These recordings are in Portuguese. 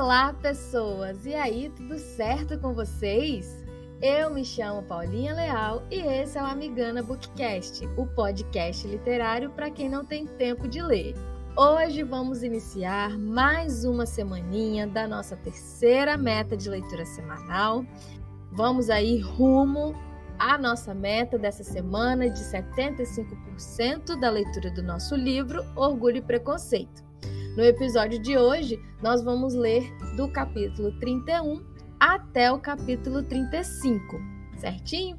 Olá, pessoas! E aí, tudo certo com vocês? Eu me chamo Paulinha Leal e esse é o Amigana Bookcast, o podcast literário para quem não tem tempo de ler. Hoje vamos iniciar mais uma semaninha da nossa terceira meta de leitura semanal. Vamos aí rumo à nossa meta dessa semana de 75% da leitura do nosso livro Orgulho e Preconceito. No episódio de hoje, nós vamos ler do capítulo 31 até o capítulo 35, certinho?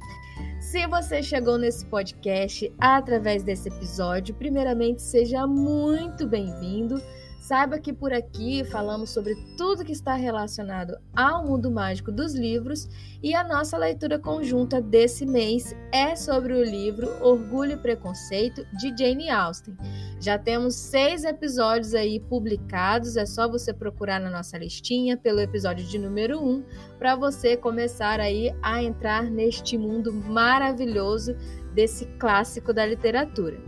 Se você chegou nesse podcast através desse episódio, primeiramente, seja muito bem-vindo. Saiba que por aqui falamos sobre tudo que está relacionado ao mundo mágico dos livros e a nossa leitura conjunta desse mês é sobre o livro Orgulho e Preconceito, de Jane Austen. Já temos 6 episódios aí publicados, é só você procurar na nossa listinha pelo episódio de número 1 para você começar aí a entrar neste mundo maravilhoso desse clássico da literatura.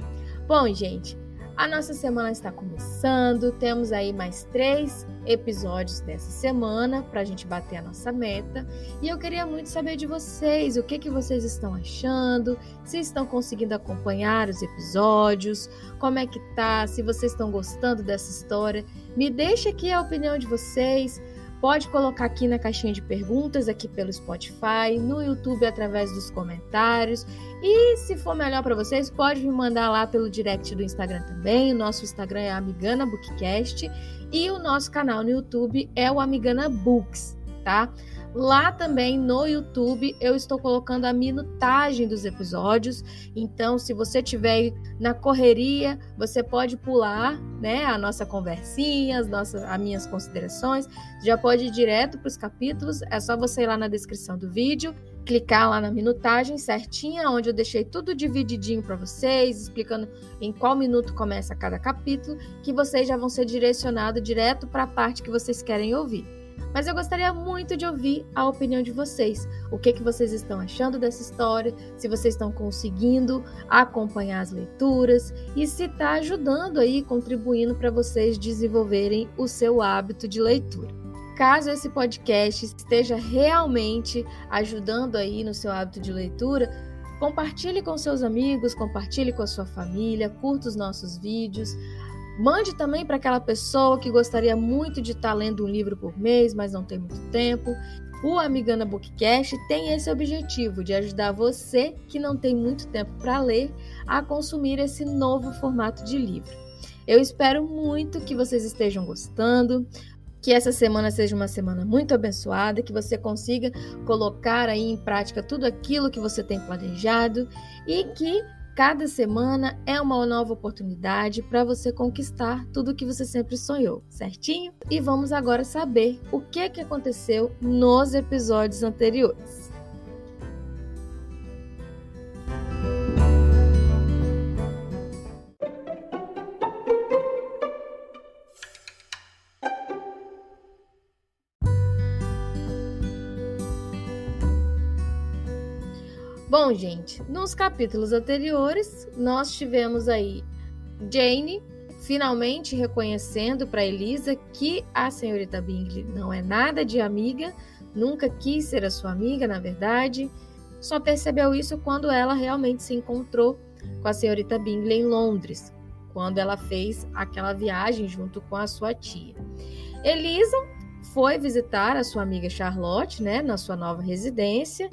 Bom, gente, a nossa semana está começando, temos aí mais 3 episódios dessa semana para a gente bater a nossa meta. E eu queria muito saber de vocês, o que vocês estão achando, se estão conseguindo acompanhar os episódios, como é que tá, se vocês estão gostando dessa história. Me deixa aqui a opinião de vocês. Pode colocar aqui na caixinha de perguntas, aqui pelo Spotify, no YouTube através dos comentários. E se for melhor para vocês, pode me mandar lá pelo direct do Instagram também. O nosso Instagram é Amigana Bookcast e o nosso canal no YouTube é o Amigana Books, tá? Lá também no YouTube eu estou colocando a minutagem dos episódios, então se você estiver na correria, você pode pular, né, a nossa conversinha, as minhas considerações, já pode ir direto para os capítulos, é só você ir lá na descrição do vídeo, clicar lá na minutagem certinha, onde eu deixei tudo divididinho para vocês, explicando em qual minuto começa cada capítulo, que vocês já vão ser direcionados direto para a parte que vocês querem ouvir. Mas eu gostaria muito de ouvir a opinião de vocês. O que vocês estão achando dessa história, se vocês estão conseguindo acompanhar as leituras e se está ajudando aí, contribuindo para vocês desenvolverem o seu hábito de leitura. Caso esse podcast esteja realmente ajudando aí no seu hábito de leitura, compartilhe com seus amigos, compartilhe com a sua família, curta os nossos vídeos. Mande também para aquela pessoa que gostaria muito de estar lendo um livro por mês, mas não tem muito tempo. O Amigana Bookcast tem esse objetivo de ajudar você que não tem muito tempo para ler a consumir esse novo formato de livro. Eu espero muito que vocês estejam gostando, que essa semana seja uma semana muito abençoada, que você consiga colocar aí em prática tudo aquilo que você tem planejado e que cada semana é uma nova oportunidade para você conquistar tudo o que você sempre sonhou, certinho? E vamos agora saber o que aconteceu nos episódios anteriores. Bom, gente, nos capítulos anteriores, nós tivemos aí Jane finalmente reconhecendo para Elisa que a senhorita Bingley não é nada de amiga, nunca quis ser a sua amiga, na verdade, só percebeu isso quando ela realmente se encontrou com a senhorita Bingley em Londres, quando ela fez aquela viagem junto com a sua tia. Elisa foi visitar a sua amiga Charlotte, né, na sua nova residência,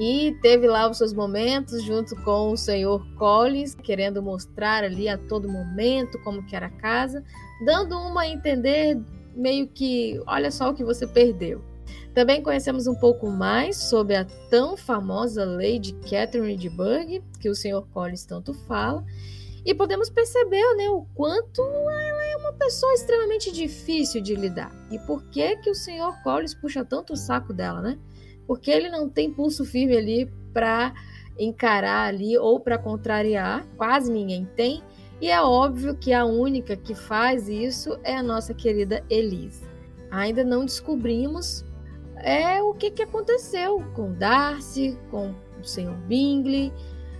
e teve lá os seus momentos junto com o senhor Collins, querendo mostrar ali a todo momento como que era a casa, dando uma a entender meio que, olha só o que você perdeu. Também conhecemos um pouco mais sobre a tão famosa Lady Catherine de Bourgh, que o senhor Collins tanto fala, e podemos perceber, né, o quanto ela é uma pessoa extremamente difícil de lidar. E por que o senhor Collins puxa tanto o saco dela, né? Porque ele não tem pulso firme ali para encarar ali ou para contrariar, quase ninguém tem, e é óbvio que a única que faz isso é a nossa querida Elise. Ainda não descobrimos o que aconteceu com Darcy, com o Sr. Bingley,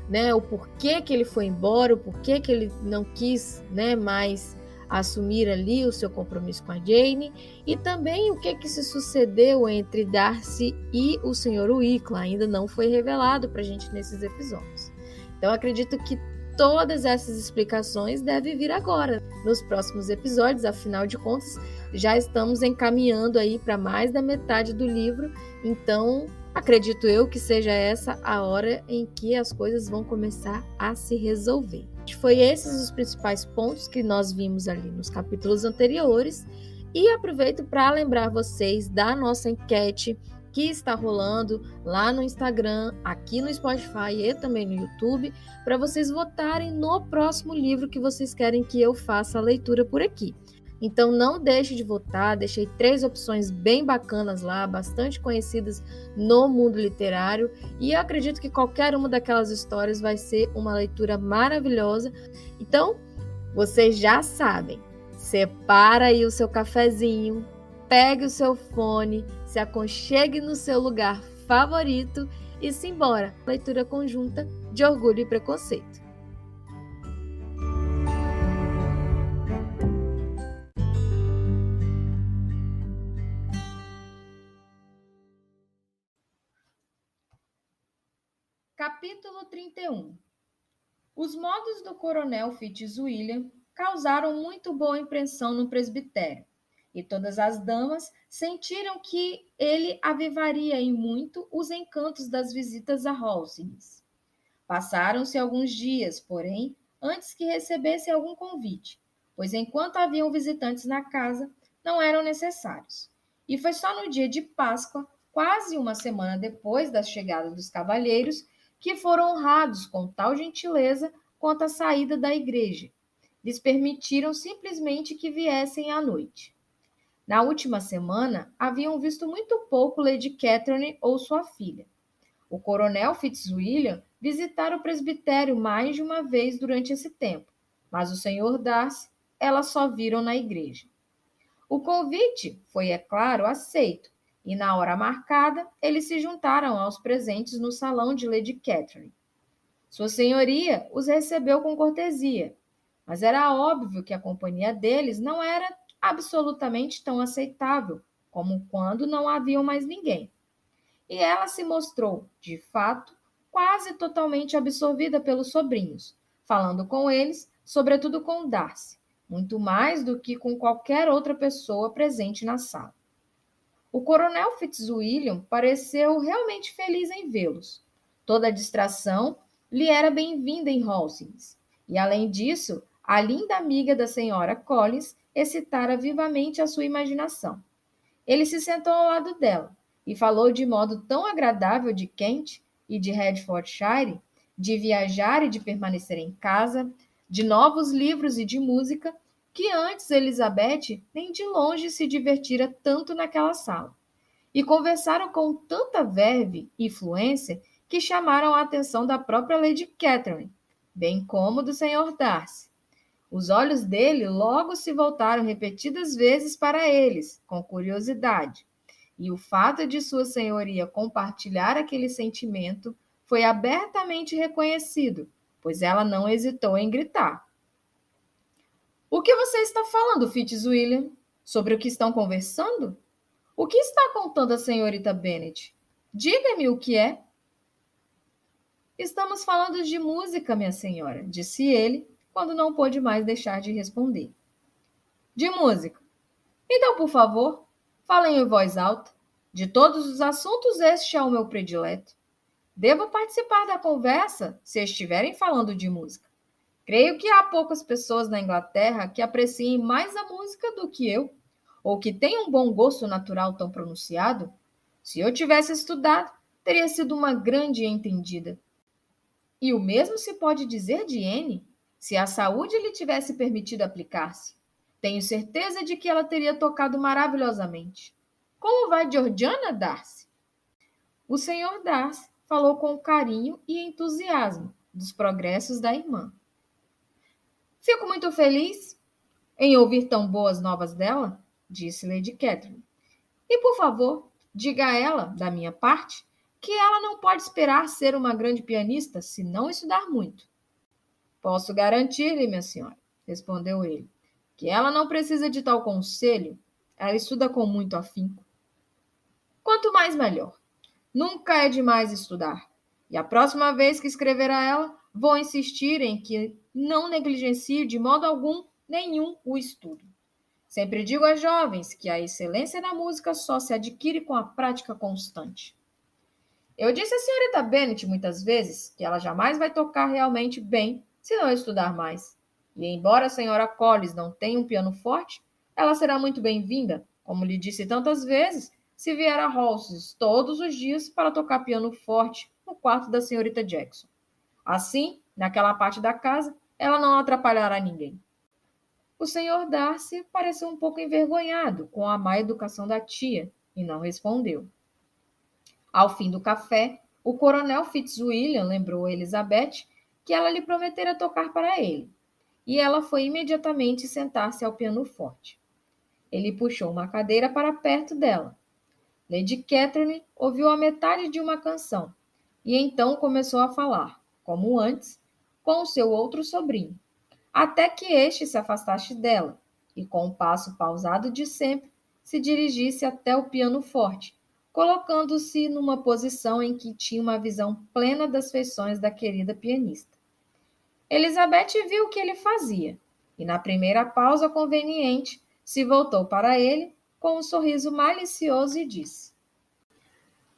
né, o porquê que ele foi embora, o porquê que ele não quis, né, mais assumir ali o seu compromisso com a Jane, e também o que se sucedeu entre Darcy e o Sr. Wicklow ainda não foi revelado para a gente nesses episódios. Então acredito que todas essas explicações devem vir agora, nos próximos episódios, afinal de contas, já estamos encaminhando aí para mais da metade do livro, então acredito eu que seja essa a hora em que as coisas vão começar a se resolver. Foi esses os principais pontos que nós vimos ali nos capítulos anteriores, e aproveito para lembrar vocês da nossa enquete que está rolando lá no Instagram, aqui no Spotify e também no YouTube, para vocês votarem no próximo livro que vocês querem que eu faça a leitura por aqui. Então não deixe de votar, deixei 3 opções bem bacanas lá, bastante conhecidas no mundo literário, e eu acredito que qualquer uma daquelas histórias vai ser uma leitura maravilhosa. Então, vocês já sabem, separa aí o seu cafezinho, pegue o seu fone, se aconchegue no seu lugar favorito e simbora! Leitura conjunta de Orgulho e Preconceito. Capítulo 31. Os modos do coronel Fitzwilliam causaram muito boa impressão no presbitério, e todas as damas sentiram que ele avivaria em muito os encantos das visitas a Hawkins. Passaram-se alguns dias, porém, antes que recebesse algum convite, pois enquanto haviam visitantes na casa, não eram necessários. E foi só no dia de Páscoa, quase uma semana depois da chegada dos cavalheiros, que foram honrados com tal gentileza quanto a saída da igreja. Lhes permitiram simplesmente que viessem à noite. Na última semana, haviam visto muito pouco Lady Catherine ou sua filha. O coronel Fitzwilliam visitara o presbitério mais de uma vez durante esse tempo, mas o Sr. Darcy, elas só viram na igreja. O convite foi, é claro, aceito, e na hora marcada, eles se juntaram aos presentes no salão de Lady Catherine. Sua senhoria os recebeu com cortesia, mas era óbvio que a companhia deles não era absolutamente tão aceitável como quando não haviam mais ninguém. E ela se mostrou, de fato, quase totalmente absorvida pelos sobrinhos, falando com eles, sobretudo com Darcy, muito mais do que com qualquer outra pessoa presente na sala. O coronel Fitzwilliam pareceu realmente feliz em vê-los. Toda a distração lhe era bem-vinda em Hawkins, e, além disso, a linda amiga da senhora Collins excitara vivamente a sua imaginação. Ele se sentou ao lado dela e falou de modo tão agradável de Kent e de Hertfordshire, de viajar e de permanecer em casa, de novos livros e de música, que antes Elizabeth nem de longe se divertira tanto naquela sala. E conversaram com tanta verve e fluência que chamaram a atenção da própria Lady Catherine, bem como do Sr. Darcy. Os olhos dele logo se voltaram repetidas vezes para eles, com curiosidade, e o fato de sua senhoria compartilhar aquele sentimento foi abertamente reconhecido, pois ela não hesitou em gritar. O que você está falando, Fitzwilliam? Sobre o que estão conversando? O que está contando a senhorita Bennet? Diga-me o que é. Estamos falando de música, minha senhora, disse ele, quando não pôde mais deixar de responder. De música. Então, por favor, falem em voz alta. De todos os assuntos, este é o meu predileto. Devo participar da conversa se estiverem falando de música. Creio que há poucas pessoas na Inglaterra que apreciem mais a música do que eu, ou que tenham um bom gosto natural tão pronunciado. Se eu tivesse estudado, teria sido uma grande entendida. E o mesmo se pode dizer de Anne, se a saúde lhe tivesse permitido aplicar-se. Tenho certeza de que ela teria tocado maravilhosamente. Como vai Georgiana, Darcy? O Sr. Darcy falou com carinho e entusiasmo dos progressos da irmã. Fico muito feliz em ouvir tão boas novas dela, disse Lady Catherine. E, por favor, diga a ela, da minha parte, que ela não pode esperar ser uma grande pianista se não estudar muito. Posso garantir-lhe, minha senhora, respondeu ele, que ela não precisa de tal conselho, ela estuda com muito afinco. Quanto mais, melhor. Nunca é demais estudar. E a próxima vez que escrever a ela, vou insistir em que não negligencie de modo algum nenhum o estudo. Sempre digo às jovens que a excelência na música só se adquire com a prática constante. Eu disse à senhorita Bennet muitas vezes que ela jamais vai tocar realmente bem se não estudar mais. E embora a senhora Collins não tenha um piano forte, ela será muito bem-vinda, como lhe disse tantas vezes, se vier a Halses todos os dias para tocar piano forte no quarto da senhorita Jackson. Assim, naquela parte da casa, ela não atrapalhará ninguém. O senhor Darcy pareceu um pouco envergonhado com a má educação da tia e não respondeu. Ao fim do café, o coronel Fitzwilliam lembrou a Elizabeth que ela lhe prometera tocar para ele, e ela foi imediatamente sentar-se ao pianoforte. Ele puxou uma cadeira para perto dela. Lady Catherine ouviu a metade de uma canção, e então começou a falar, como antes, com o seu outro sobrinho, até que este se afastasse dela, e com o passo pausado de sempre, se dirigisse até o pianoforte, colocando-se numa posição em que tinha uma visão plena das feições da querida pianista. Elizabeth viu o que ele fazia, e na primeira pausa conveniente, se voltou para ele com um sorriso malicioso e disse: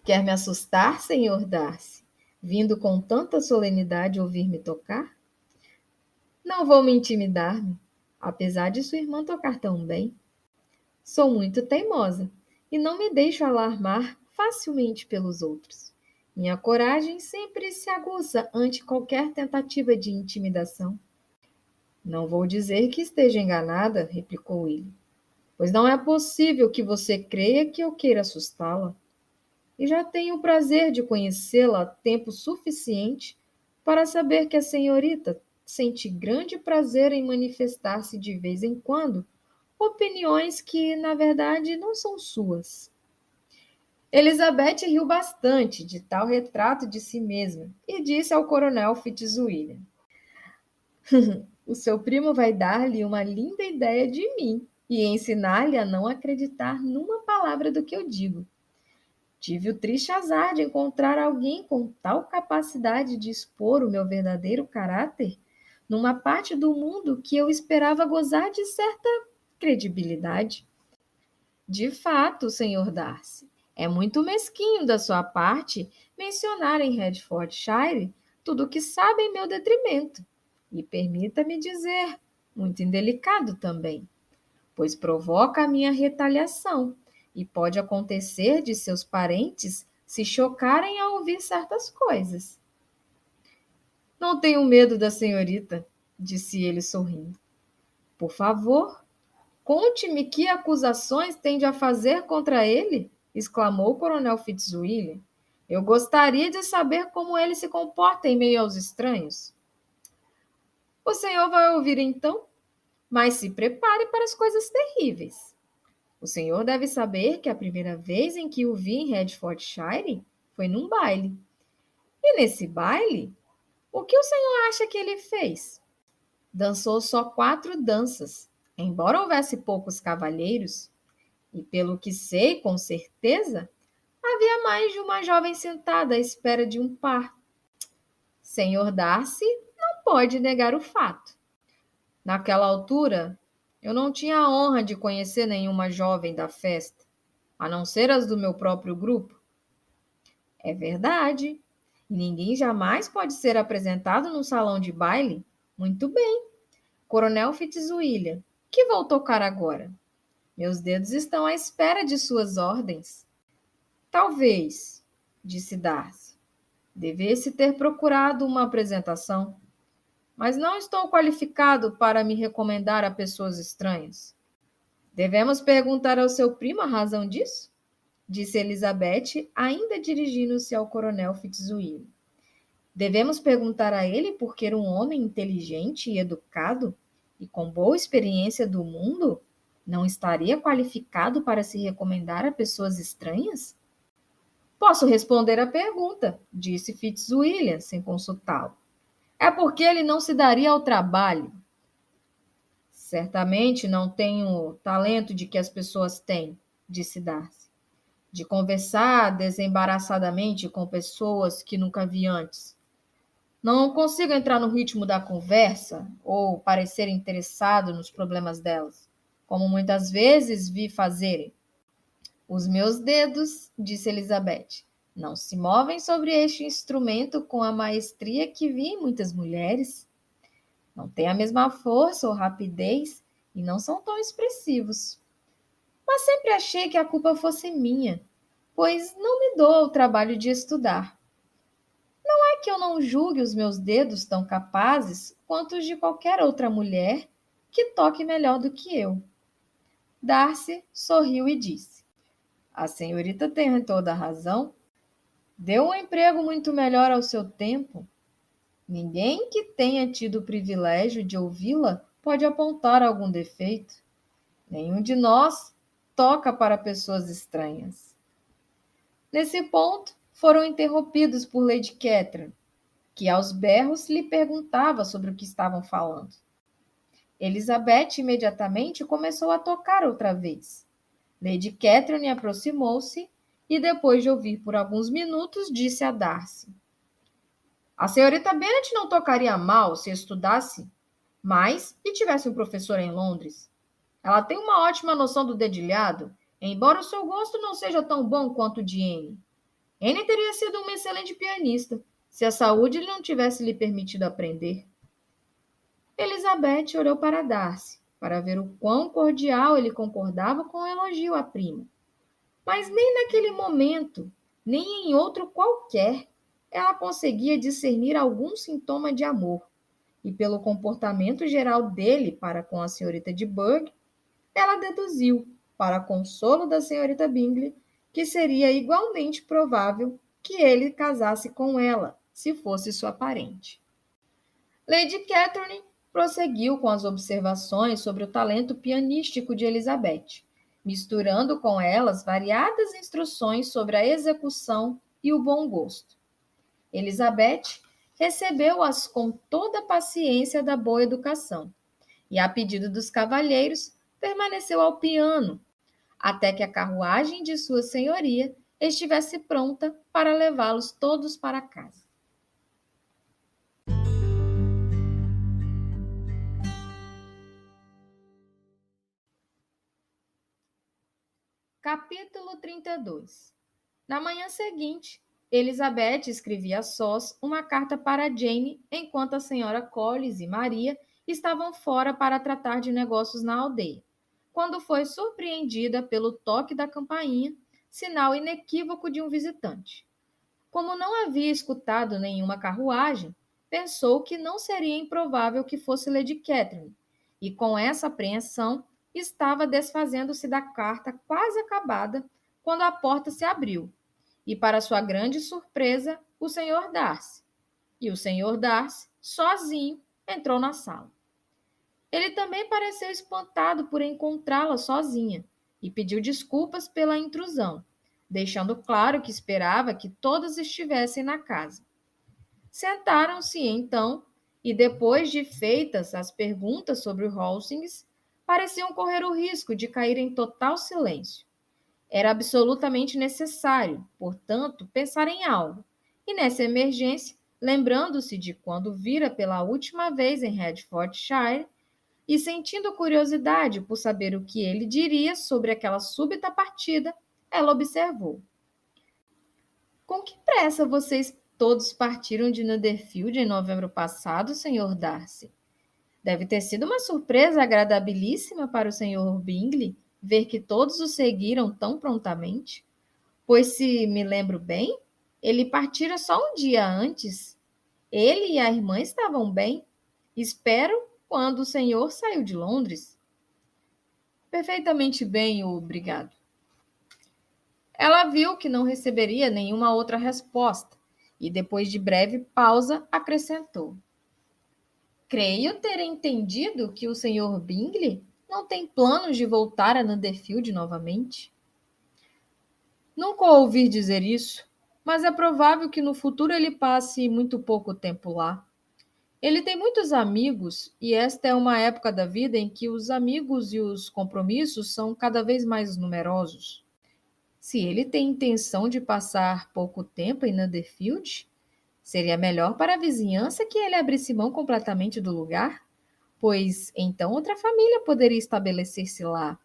Quer me assustar, senhor Darcy, vindo com tanta solenidade ouvir-me tocar? Não vou me intimidar-me, apesar de sua irmã tocar tão bem. Sou muito teimosa e não me deixo alarmar facilmente pelos outros. Minha coragem sempre se aguça ante qualquer tentativa de intimidação. Não vou dizer que esteja enganada, replicou ele, pois não é possível que você creia que eu queira assustá-la. E já tenho o prazer de conhecê-la há tempo suficiente para saber que a senhorita sente grande prazer em manifestar-se de vez em quando opiniões que, na verdade, não são suas. Elizabeth riu bastante de tal retrato de si mesma e disse ao coronel Fitzwilliam: O seu primo vai dar-lhe uma linda ideia de mim e ensinar-lhe a não acreditar numa palavra do que eu digo. Tive o triste azar de encontrar alguém com tal capacidade de expor o meu verdadeiro caráter numa parte do mundo que eu esperava gozar de certa credibilidade. De fato, senhor Darcy, é muito mesquinho da sua parte mencionar em Hertfordshire tudo o que sabe em meu detrimento. E permita-me dizer, muito indelicado também, pois provoca a minha retaliação e pode acontecer de seus parentes se chocarem ao ouvir certas coisas. Não tenho medo da senhorita, disse ele sorrindo. Por favor, conte-me que acusações tende a fazer contra ele, exclamou o coronel Fitzwilliam. Eu gostaria de saber como ele se comporta em meio aos estranhos. O senhor vai ouvir então, mas se prepare para as coisas terríveis. O senhor deve saber que a primeira vez em que o vi em Hertfordshire foi num baile. E nesse baile, o que o senhor acha que ele fez? Dançou só 4 danças, embora houvesse poucos cavalheiros, e pelo que sei com certeza, havia mais de uma jovem sentada à espera de um par. Senhor Darcy não pode negar o fato. Naquela altura, eu não tinha a honra de conhecer nenhuma jovem da festa, a não ser as do meu próprio grupo. É verdade. E ninguém jamais pode ser apresentado num salão de baile? Muito bem. Coronel Fitzwilliam, que vou tocar agora? Meus dedos estão à espera de suas ordens. Talvez, disse Darcy, devesse ter procurado uma apresentação, mas não estou qualificado para me recomendar a pessoas estranhas. Devemos perguntar ao seu primo a razão disso? Disse Elizabeth, ainda dirigindo-se ao coronel Fitzwilliam. Devemos perguntar a ele por que um homem inteligente e educado e com boa experiência do mundo não estaria qualificado para se recomendar a pessoas estranhas? Posso responder à pergunta, disse Fitzwilliam, sem consultá-lo. É porque ele não se daria ao trabalho. Certamente não tenho o talento de que as pessoas têm, disse Darcy, de conversar desembaraçadamente com pessoas que nunca vi antes. Não consigo entrar no ritmo da conversa ou parecer interessado nos problemas delas, como muitas vezes vi fazerem. Os meus dedos, disse Elizabeth, não se movem sobre este instrumento com a maestria que vi em muitas mulheres. Não têm a mesma força ou rapidez e não são tão expressivos. Mas sempre achei que a culpa fosse minha, pois não me dou o trabalho de estudar. Não é que eu não julgue os meus dedos tão capazes quanto os de qualquer outra mulher que toque melhor do que eu. Darcy sorriu e disse: A senhorita tem toda a razão. Deu um emprego muito melhor ao seu tempo. Ninguém que tenha tido o privilégio de ouvi-la pode apontar algum defeito. Nenhum de nós toca para pessoas estranhas. Nesse ponto, foram interrompidos por Lady Catherine, que aos berros lhe perguntava sobre o que estavam falando. Elizabeth imediatamente começou a tocar outra vez. Lady Catherine aproximou-se e, depois de ouvir por alguns minutos, disse a Darcy: A senhorita Bennet não tocaria mal se estudasse mais e tivesse um professor em Londres. Ela tem uma ótima noção do dedilhado, embora o seu gosto não seja tão bom quanto o de Anne. Anne teria sido uma excelente pianista, se a saúde lhe não tivesse lhe permitido aprender. Elizabeth olhou para Darcy, para ver o quão cordial ele concordava com o elogio à prima. Mas nem naquele momento, nem em outro qualquer, ela conseguia discernir algum sintoma de amor. E pelo comportamento geral dele para com a senhorita de Burgh, ela deduziu, para consolo da senhorita Bingley, que seria igualmente provável que ele casasse com ela, se fosse sua parente. Lady Catherine prosseguiu com as observações sobre o talento pianístico de Elizabeth, misturando com elas variadas instruções sobre a execução e o bom gosto. Elizabeth recebeu-as com toda a paciência da boa educação, e, a pedido dos cavalheiros, permaneceu ao piano, até que a carruagem de sua senhoria estivesse pronta para levá-los todos para casa. Capítulo 32. Na manhã seguinte, Elizabeth escrevia a sós uma carta para Jane, enquanto a senhora Collins e Maria estavam fora para tratar de negócios na aldeia, quando foi surpreendida pelo toque da campainha, sinal inequívoco de um visitante. Como não havia escutado nenhuma carruagem, pensou que não seria improvável que fosse Lady Catherine, e com essa apreensão estava desfazendo-se da carta quase acabada quando a porta se abriu, e, para sua grande surpresa, o Sr. Darcy. E o Sr. Darcy, sozinho, entrou na sala. Ele também pareceu espantado por encontrá-la sozinha e pediu desculpas pela intrusão, deixando claro que esperava que todos estivessem na casa. Sentaram-se, então, e depois de feitas as perguntas sobre o Hastings, pareciam correr o risco de cair em total silêncio. Era absolutamente necessário, portanto, pensar em algo, e nessa emergência, lembrando-se de quando vira pela última vez em Hertfordshire, e sentindo curiosidade por saber o que ele diria sobre aquela súbita partida, ela observou: Com que pressa vocês todos partiram de Netherfield em novembro passado, Sr. Darcy? Deve ter sido uma surpresa agradabilíssima para o Sr. Bingley ver que todos o seguiram tão prontamente, pois, se me lembro bem, ele partira só um dia antes. Ele e a irmã estavam bem. Espero quando o senhor saiu de Londres. Perfeitamente bem, obrigado. Ela viu que não receberia nenhuma outra resposta e, depois de breve pausa, acrescentou: Creio ter entendido que o Sr. Bingley não tem planos de voltar a Netherfield novamente. Nunca ouvi dizer isso, mas é provável que no futuro ele passe muito pouco tempo lá. Ele tem muitos amigos e esta é uma época da vida em que os amigos e os compromissos são cada vez mais numerosos. Se ele tem intenção de passar pouco tempo em Netherfield, seria melhor para a vizinhança que ele abrisse mão completamente do lugar, pois então outra família poderia estabelecer-se lá.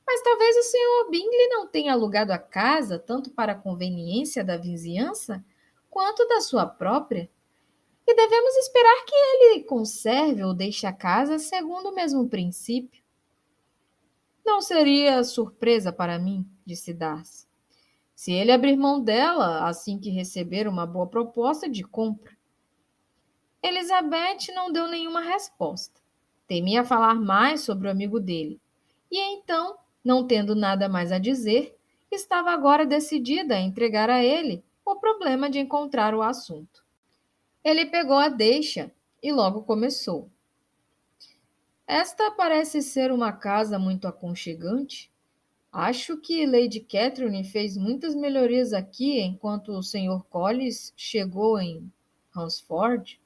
Mas talvez o senhor Bingley não tenha alugado a casa tanto para a conveniência da vizinhança quanto da sua própria, e devemos esperar que ele conserve ou deixe a casa segundo o mesmo princípio. Não seria surpresa para mim, disse Darcy, se ele abrir mão dela assim que receber uma boa proposta de compra. Elizabeth não deu nenhuma resposta. Temia falar mais sobre o amigo dele. E então, não tendo nada mais a dizer, estava agora decidida a entregar a ele o problema de encontrar o assunto. Ele pegou a deixa e logo começou. Esta parece ser uma casa muito aconchegante. Acho que Lady Catherine fez muitas melhorias aqui enquanto o Sr. Collins chegou em Hunsford.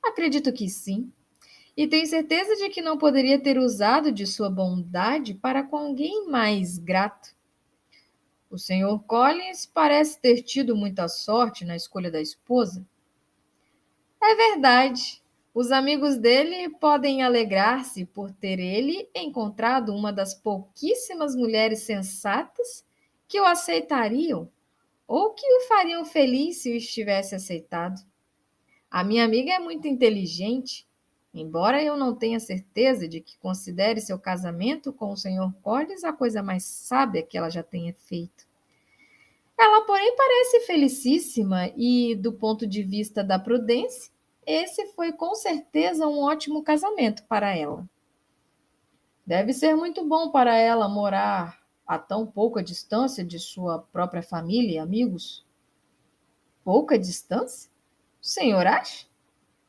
Acredito que sim. E tenho certeza de que não poderia ter usado de sua bondade para com alguém mais grato. O Sr. Collins parece ter tido muita sorte na escolha da esposa. É verdade. Os amigos dele podem alegrar-se por ter ele encontrado uma das pouquíssimas mulheres sensatas que o aceitariam ou que o fariam feliz se o estivesse aceitado. A minha amiga é muito inteligente, embora eu não tenha certeza de que considere seu casamento com o Sr. Collins a coisa mais sábia que ela já tenha feito. Ela, porém, parece felicíssima e, do ponto de vista da prudência, esse foi com certeza um ótimo casamento para ela. Deve ser muito bom para ela morar a tão pouca distância de sua própria família e amigos. Pouca distância? O senhor acha?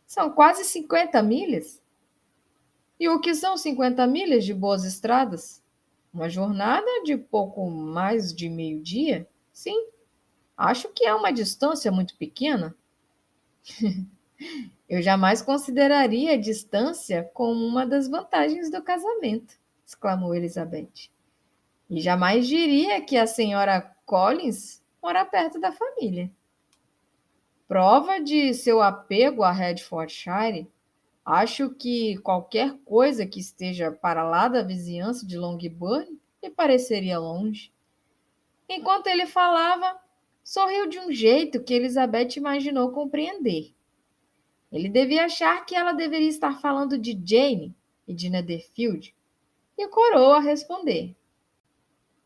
São quase 50 milhas. E o que são 50 milhas de boas estradas? Uma jornada de pouco mais de meio-dia? Sim, acho que é uma distância muito pequena. Eu jamais consideraria a distância como uma das vantagens do casamento, exclamou Elizabeth. E jamais diria que a senhora Collins mora perto da família. Prova de seu apego a Hertfordshire. Acho que qualquer coisa que esteja para lá da vizinhança de Longbourn me pareceria longe. Enquanto ele falava, sorriu de um jeito que Elizabeth imaginou compreender. Ele devia achar que ela deveria estar falando de Jane e de Netherfield, e corou a responder.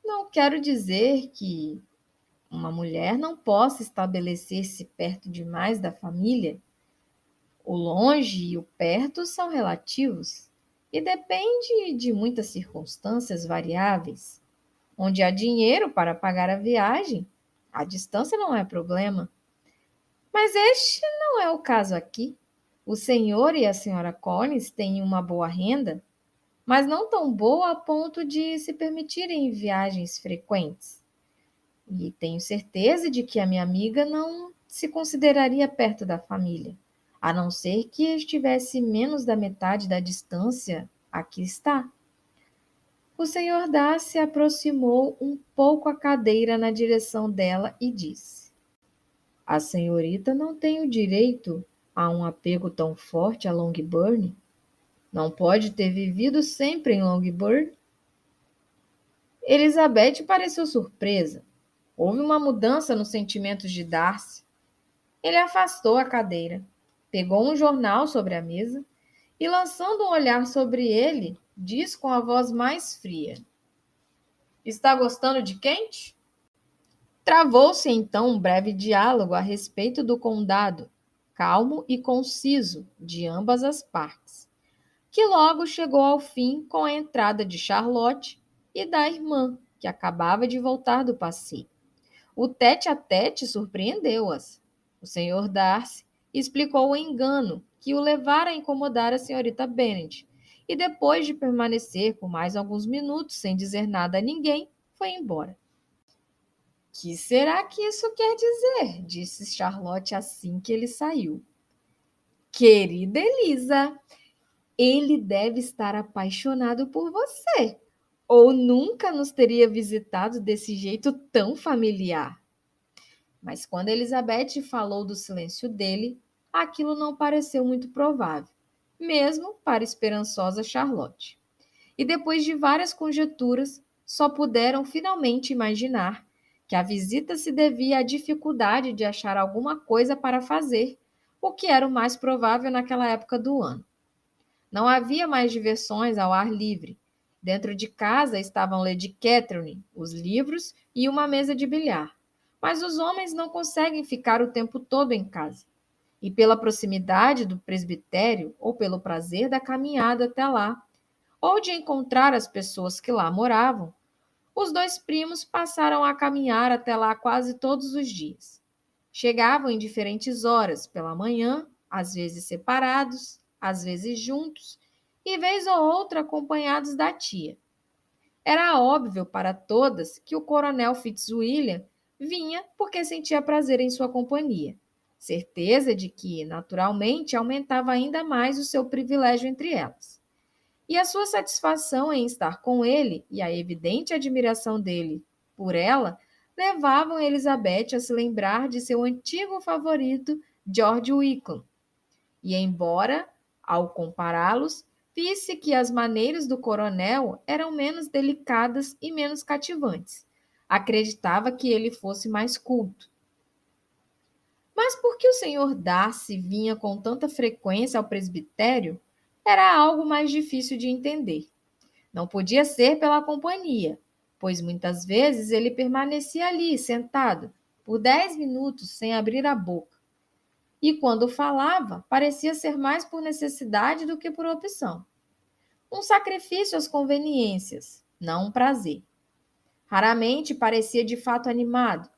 Não quero dizer que uma mulher não possa estabelecer-se perto demais da família. O longe e o perto são relativos e depende de muitas circunstâncias variáveis. Onde há dinheiro para pagar a viagem, a distância não é problema. Mas este não é o caso aqui. O senhor e a senhora Collins têm uma boa renda, mas não tão boa a ponto de se permitirem viagens frequentes. E tenho certeza de que a minha amiga não se consideraria perto da família, a não ser que estivesse menos da metade da distância a que está. O senhor Darcy aproximou um pouco a cadeira na direção dela e disse: A senhorita não tem o direito a um apego tão forte a Longbourn. Não pode ter vivido sempre em Longbourn? Elizabeth pareceu surpresa. Houve uma mudança nos sentimentos de Darcy. Ele afastou a cadeira, pegou um jornal sobre a mesa e, lançando um olhar sobre ele, disse com a voz mais fria: Está gostando de Kent? Travou-se então um breve diálogo a respeito do condado, calmo e conciso de ambas as partes, que logo chegou ao fim com a entrada de Charlotte e da irmã, que acabava de voltar do passeio. O tete-a-tete surpreendeu-as. O senhor Darcy explicou o engano que o levara a incomodar a senhorita Bennet, e depois de permanecer por mais alguns minutos sem dizer nada a ninguém, foi embora. Que será que isso quer dizer? Disse Charlotte assim que ele saiu. Querida Elisa, ele deve estar apaixonado por você, ou nunca nos teria visitado desse jeito tão familiar. Mas quando Elizabeth falou do silêncio dele, aquilo não pareceu muito provável, mesmo para a esperançosa Charlotte. E depois de várias conjecturas, só puderam finalmente imaginar que a visita se devia à dificuldade de achar alguma coisa para fazer, o que era o mais provável naquela época do ano. Não havia mais diversões ao ar livre. Dentro de casa estavam Lady Catherine, os livros e uma mesa de bilhar. Mas os homens não conseguem ficar o tempo todo em casa. E pela proximidade do presbitério, ou pelo prazer da caminhada até lá, ou de encontrar as pessoas que lá moravam, os dois primos passaram a caminhar até lá quase todos os dias. Chegavam em diferentes horas, pela manhã, às vezes separados, às vezes juntos, e vez ou outra acompanhados da tia. Era óbvio para todas que o coronel Fitzwilliam vinha porque sentia prazer em sua companhia, certeza de que, naturalmente, aumentava ainda mais o seu privilégio entre elas. E a sua satisfação em estar com ele e a evidente admiração dele por ela levavam Elizabeth a se lembrar de seu antigo favorito, George Wickham. E embora, ao compará-los, visse que as maneiras do coronel eram menos delicadas e menos cativantes, acreditava que ele fosse mais culto. Mas por que o senhor Darcy vinha com tanta frequência ao presbitério? Era algo mais difícil de entender. Não podia ser pela companhia, pois muitas vezes ele permanecia ali, sentado, por 10 minutos sem abrir a boca. E quando falava, parecia ser mais por necessidade do que por opção. Um sacrifício às conveniências, não um prazer. Raramente parecia de fato animado.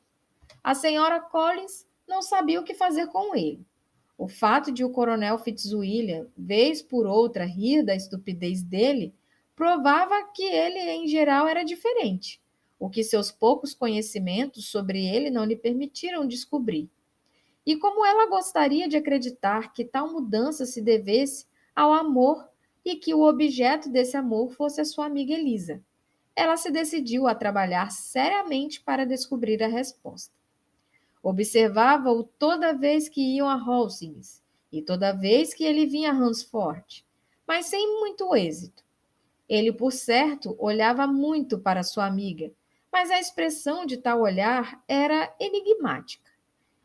A senhora Collins não sabia o que fazer com ele. O fato de o coronel Fitzwilliam, vez por outra, rir da estupidez dele, provava que ele, em geral, era diferente, o que seus poucos conhecimentos sobre ele não lhe permitiram descobrir. E como ela gostaria de acreditar que tal mudança se devesse ao amor e que o objeto desse amor fosse a sua amiga Elisa, ela se decidiu a trabalhar seriamente para descobrir a resposta. Observava-o toda vez que iam a Hastings e toda vez que ele vinha a Hunsford, mas sem muito êxito. Ele, por certo, olhava muito para sua amiga, mas a expressão de tal olhar era enigmática.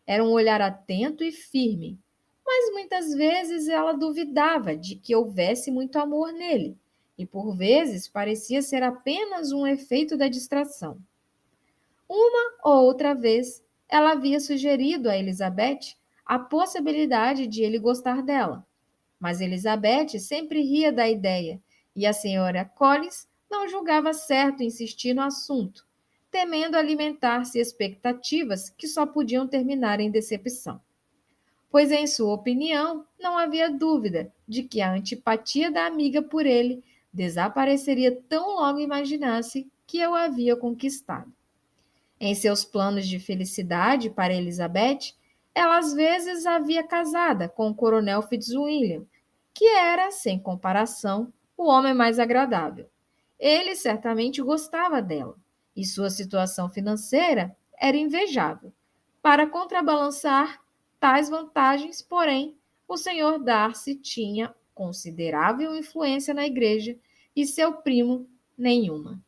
Era um olhar atento e firme, mas muitas vezes ela duvidava de que houvesse muito amor nele, e por vezes parecia ser apenas um efeito da distração. Uma ou outra vez, ela havia sugerido a Elizabeth a possibilidade de ele gostar dela, mas Elizabeth sempre ria da ideia e a senhora Collins não julgava certo insistir no assunto, temendo alimentar-se expectativas que só podiam terminar em decepção. Pois, em sua opinião, não havia dúvida de que a antipatia da amiga por ele desapareceria tão logo imaginasse que eu a havia conquistado. Em seus planos de felicidade para Elizabeth, ela às vezes havia casada com o coronel Fitzwilliam, que era, sem comparação, o homem mais agradável. Ele certamente gostava dela, e sua situação financeira era invejável. Para contrabalançar tais vantagens, porém, o senhor Darcy tinha considerável influência na igreja e seu primo nenhuma.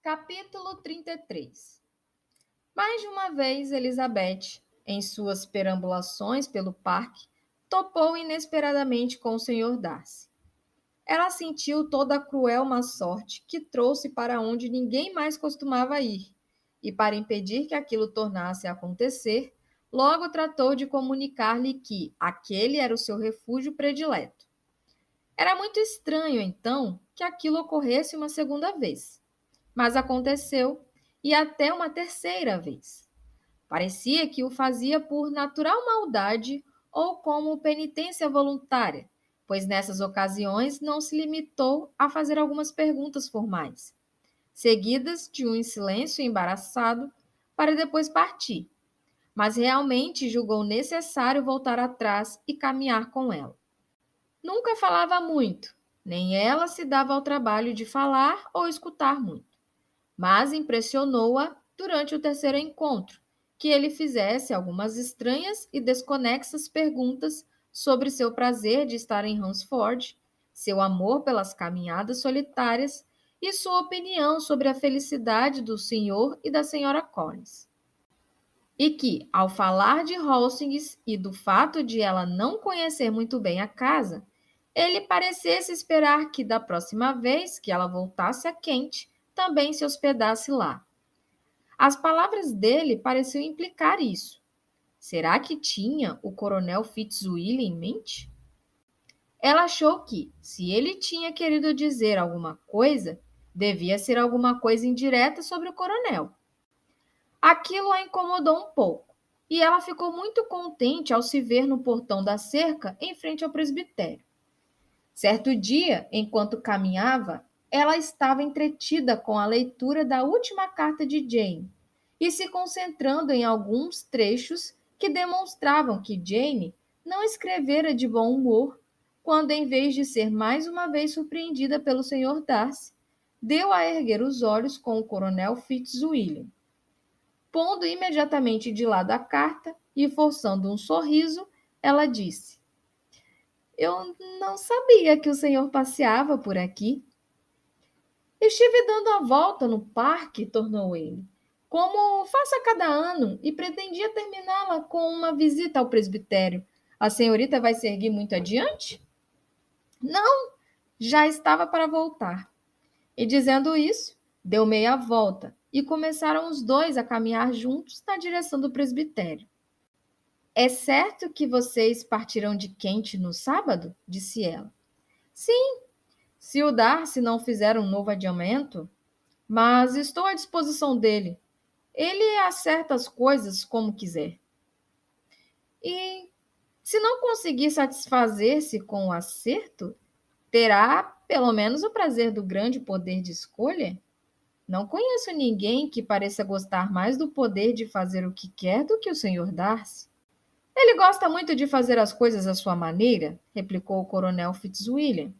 Capítulo 33. Mais de uma vez, Elizabeth, em suas perambulações pelo parque, topou inesperadamente com o senhor Darcy. Ela sentiu toda a cruel má sorte que trouxe para onde ninguém mais costumava ir, e para impedir que aquilo tornasse a acontecer, logo tratou de comunicar-lhe que aquele era o seu refúgio predileto. Era muito estranho, então, que aquilo ocorresse uma segunda vez. Mas aconteceu, e até uma terceira vez. Parecia que o fazia por natural maldade ou como penitência voluntária, pois nessas ocasiões não se limitou a fazer algumas perguntas formais. seguidas de um silêncio embaraçado, para depois partir. Mas realmente julgou necessário voltar atrás e caminhar com ela. Nunca falava muito, nem ela se dava ao trabalho de falar ou escutar muito. Mas impressionou-a durante o terceiro encontro, que ele fizesse algumas estranhas e desconexas perguntas sobre seu prazer de estar em Hunsford, seu amor pelas caminhadas solitárias e sua opinião sobre a felicidade do senhor e da senhora Collins. E que, ao falar de Hastings e do fato de ela não conhecer muito bem a casa, ele parecesse esperar que, da próxima vez que ela voltasse a Kent, também se hospedasse lá. As palavras dele pareciam implicar isso. Será que tinha o coronel Fitzwilliam em mente? Ela achou que, se ele tinha querido dizer alguma coisa, devia ser alguma coisa indireta sobre o coronel. Aquilo a incomodou um pouco, e ela ficou muito contente ao se ver no portão da cerca em frente ao presbitério. Certo dia, enquanto caminhava, ela estava entretida com a leitura da última carta de Jane e se concentrando em alguns trechos que demonstravam que Jane não escrevera de bom humor quando, em vez de ser mais uma vez surpreendida pelo Sr. Darcy, deu a erguer os olhos com o coronel Fitzwilliam. Pondo imediatamente de lado a carta e forçando um sorriso, ela disse: "Eu não sabia que o senhor passeava por aqui." "Estive dando a volta no parque", tornou ele, "como faço a cada ano, e pretendia terminá-la com uma visita ao presbitério. A senhorita vai se erguer muito adiante?" "Não, já estava para voltar." E dizendo isso, deu meia volta e começaram os dois a caminhar juntos na direção do presbitério. "É certo que vocês partirão de Kent no sábado?" disse ela. "Sim, se o Darcy não fizer um novo adiamento, mas estou à disposição dele. Ele acerta as coisas como quiser." "E se não conseguir satisfazer-se com o acerto, terá pelo menos o prazer do grande poder de escolha? Não conheço ninguém que pareça gostar mais do poder de fazer o que quer do que o Sr. Darcy." "Ele gosta muito de fazer as coisas à sua maneira", replicou o coronel Fitzwilliam.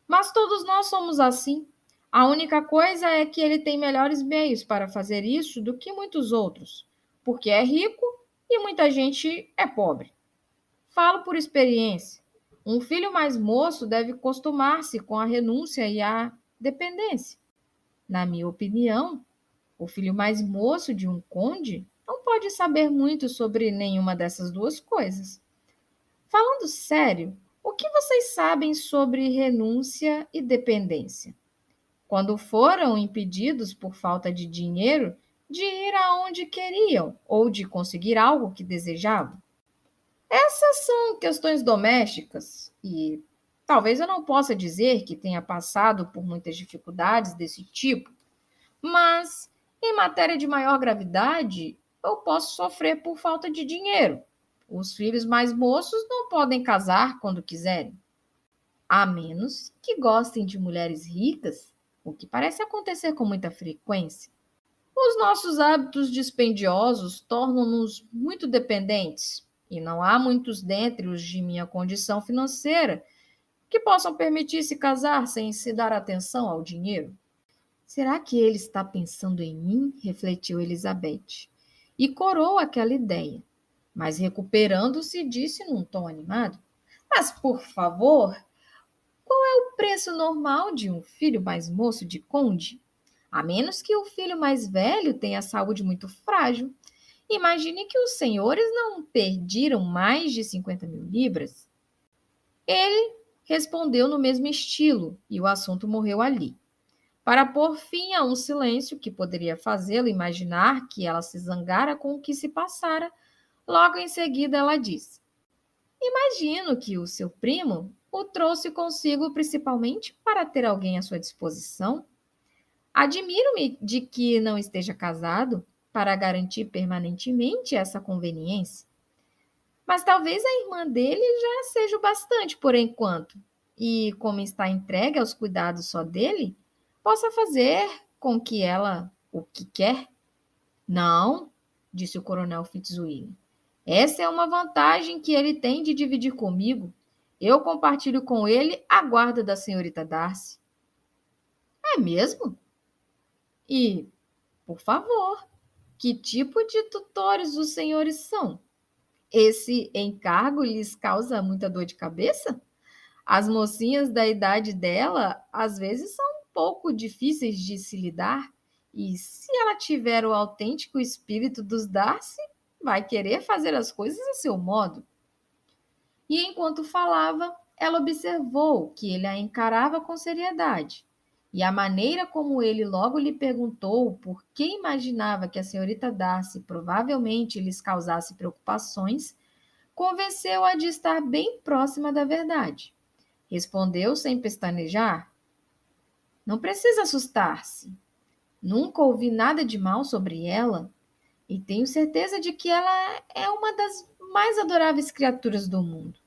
"Mas todos nós somos assim. A única coisa é que ele tem melhores meios para fazer isso do que muitos outros, porque é rico e muita gente é pobre. Falo por experiência. Um filho mais moço deve costumar-se com a renúncia e a dependência. Na minha opinião, o filho mais moço de um conde não pode saber muito sobre nenhuma dessas duas coisas. Falando sério, o que vocês sabem sobre renúncia e dependência? Quando foram impedidos por falta de dinheiro de ir aonde queriam ou de conseguir algo que desejavam? Essas são questões domésticas e talvez eu não possa dizer que tenha passado por muitas dificuldades desse tipo, mas em matéria de maior gravidade, eu posso sofrer por falta de dinheiro. Os filhos mais moços não podem casar quando quiserem, a menos que gostem de mulheres ricas, o que parece acontecer com muita frequência. Os nossos hábitos dispendiosos tornam-nos muito dependentes, e não há muitos dentre os de minha condição financeira que possam permitir-se casar sem se dar atenção ao dinheiro. Será que ele está pensando em mim? Refletiu Elizabeth. E corou aquela ideia. Mas, recuperando-se, disse num tom animado: "Mas, por favor, qual é o preço normal de um filho mais moço de conde? A menos que o filho mais velho tenha saúde muito frágil. Imagine que os senhores não perdiram mais de 50.000 libras." Ele respondeu no mesmo estilo, e o assunto morreu ali. Para pôr fim a um silêncio que poderia fazê-lo imaginar que ela se zangara com o que se passara, logo em seguida ela disse: "Imagino que o seu primo o trouxe consigo principalmente para ter alguém à sua disposição. Admiro-me de que não esteja casado, para garantir permanentemente essa conveniência. Mas talvez a irmã dele já seja o bastante por enquanto, e como está entregue aos cuidados só dele, possa fazer com que ela o que quer? Não, disse o coronel Fitzwilliam. Essa é uma vantagem que ele tem de dividir comigo. Eu compartilho com ele a guarda da senhorita Darcy. É mesmo? E, por favor, que tipo de tutores os senhores são? Esse encargo lhes causa muita dor de cabeça? As mocinhas da idade dela, às vezes, são um pouco difíceis de se lidar, e se ela tiver o autêntico espírito dos Darcy, vai querer fazer as coisas a seu modo. E enquanto falava, ela observou que ele a encarava com seriedade. E a maneira como ele logo lhe perguntou por que imaginava que a senhorita Darcy provavelmente lhes causasse preocupações, convenceu-a de estar bem próxima da verdade. Respondeu sem pestanejar: Não precisa assustar-se. Nunca ouvi nada de mal sobre ela e tenho certeza de que ela é uma das mais adoráveis criaturas do mundo.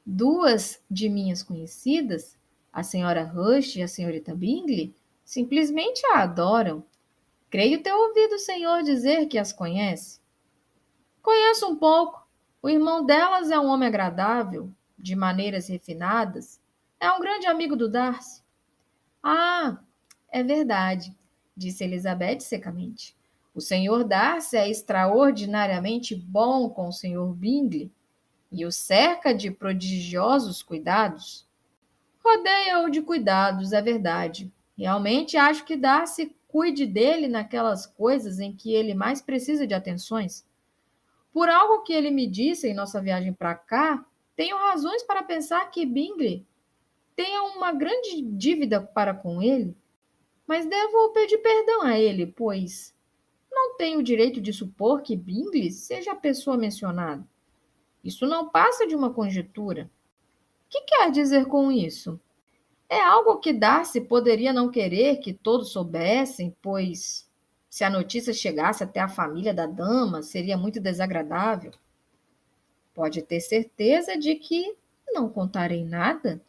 Duas de minhas conhecidas, a senhora Rush e a senhorita Bingley, simplesmente a adoram. Creio ter ouvido o senhor dizer que as conhece. Conheço um pouco. O irmão delas é um homem agradável, de maneiras refinadas. É um grande amigo do Darcy. Ah, é verdade, disse Elizabeth secamente. O senhor Darcy é extraordinariamente bom com o senhor Bingley e o cerca de prodigiosos cuidados. Rodeia-o de cuidados, é verdade. Realmente acho que Darcy cuide dele naquelas coisas em que ele mais precisa de atenções. Por algo que ele me disse em nossa viagem para cá, tenho razões para pensar que Bingley tenha uma grande dívida para com ele, mas devo pedir perdão a ele, pois não tenho o direito de supor que Bingley seja a pessoa mencionada. Isso não passa de uma conjectura. O que quer dizer com isso? É algo que Darcy poderia não querer que todos soubessem, pois se a notícia chegasse até a família da dama, seria muito desagradável. Pode ter certeza de que não contarei nada.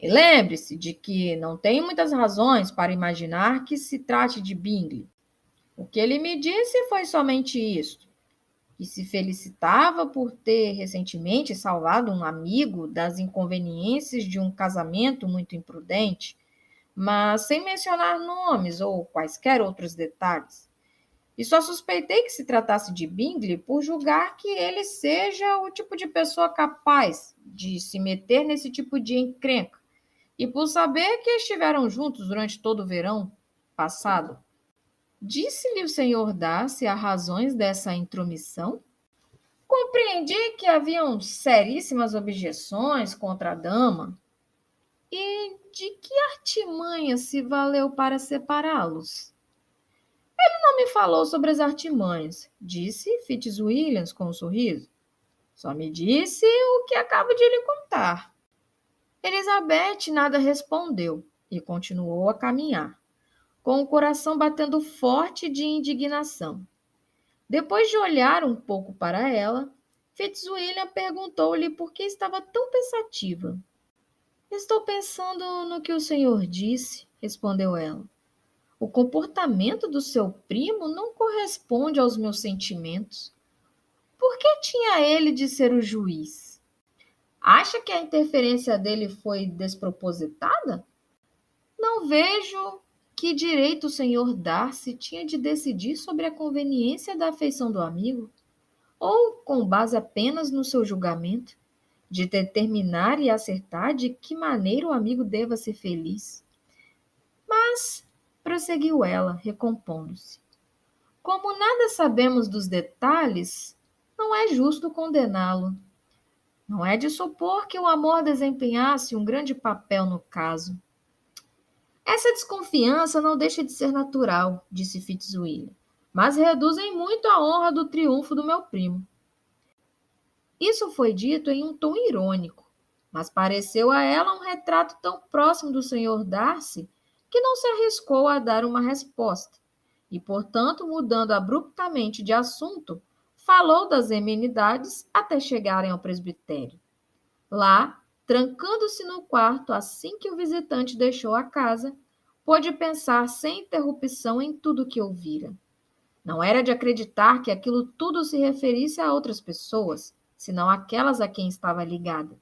E lembre-se de que não tenho muitas razões para imaginar que se trate de Bingley. O que ele me disse foi somente isto, que se felicitava por ter recentemente salvado um amigo das inconveniências de um casamento muito imprudente, mas sem mencionar nomes ou quaisquer outros detalhes. E só suspeitei que se tratasse de Bingley por julgar que ele seja o tipo de pessoa capaz de se meter nesse tipo de encrenca, e por saber que estiveram juntos durante todo o verão passado. Disse-lhe o senhor Darcy as razões dessa intromissão? Compreendi que haviam seríssimas objeções contra a dama. E de que artimanha se valeu para separá-los? Não me falou sobre as artimanhas, disse Fitzwilliam com um sorriso. Só me disse o que acabo de lhe contar. Elizabeth nada respondeu e continuou a caminhar, com o coração batendo forte de indignação. Depois de olhar um pouco para ela, Fitzwilliam perguntou-lhe por que estava tão pensativa. Estou pensando no que o senhor disse, respondeu ela. O comportamento do seu primo não corresponde aos meus sentimentos. Por que tinha ele de ser o juiz? Acha que a interferência dele foi despropositada? Não vejo que direito o senhor Darcy tinha de decidir sobre a conveniência da afeição do amigo, ou, com base apenas no seu julgamento, de determinar e acertar de que maneira o amigo deva ser feliz. Mas, prosseguiu ela, recompondo-se, como nada sabemos dos detalhes, não é justo condená-lo. Não é de supor que o amor desempenhasse um grande papel no caso. Essa desconfiança não deixa de ser natural, disse Fitzwilliam, mas reduzem muito a honra do triunfo do meu primo. Isso foi dito em um tom irônico, mas pareceu a ela um retrato tão próximo do Sr. Darcy que não se arriscou a dar uma resposta, e, portanto, mudando abruptamente de assunto, falou das amenidades até chegarem ao presbitério. Lá, trancando-se no quarto assim que o visitante deixou a casa, pôde pensar sem interrupção em tudo o que ouvira. Não era de acreditar que aquilo tudo se referisse a outras pessoas, senão aquelas a quem estava ligada.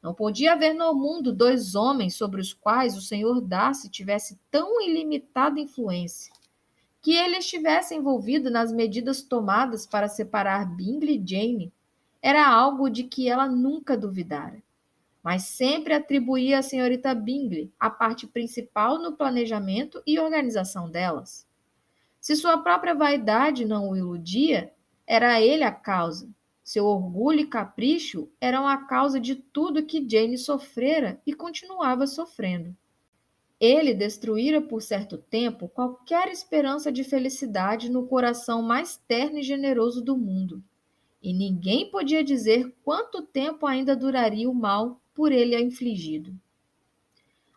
Não podia haver no mundo dois homens sobre os quais o Sr. Darcy tivesse tão ilimitada influência. Que ele estivesse envolvido nas medidas tomadas para separar Bingley e Jane era algo de que ela nunca duvidara, mas sempre atribuía à senhorita Bingley a parte principal no planejamento e organização delas. Se sua própria vaidade não o iludia, era ele a causa. Seu orgulho e capricho eram a causa de tudo que Jane sofrera e continuava sofrendo. Ele destruíra por certo tempo qualquer esperança de felicidade no coração mais terno e generoso do mundo, e ninguém podia dizer quanto tempo ainda duraria o mal por ele infligido.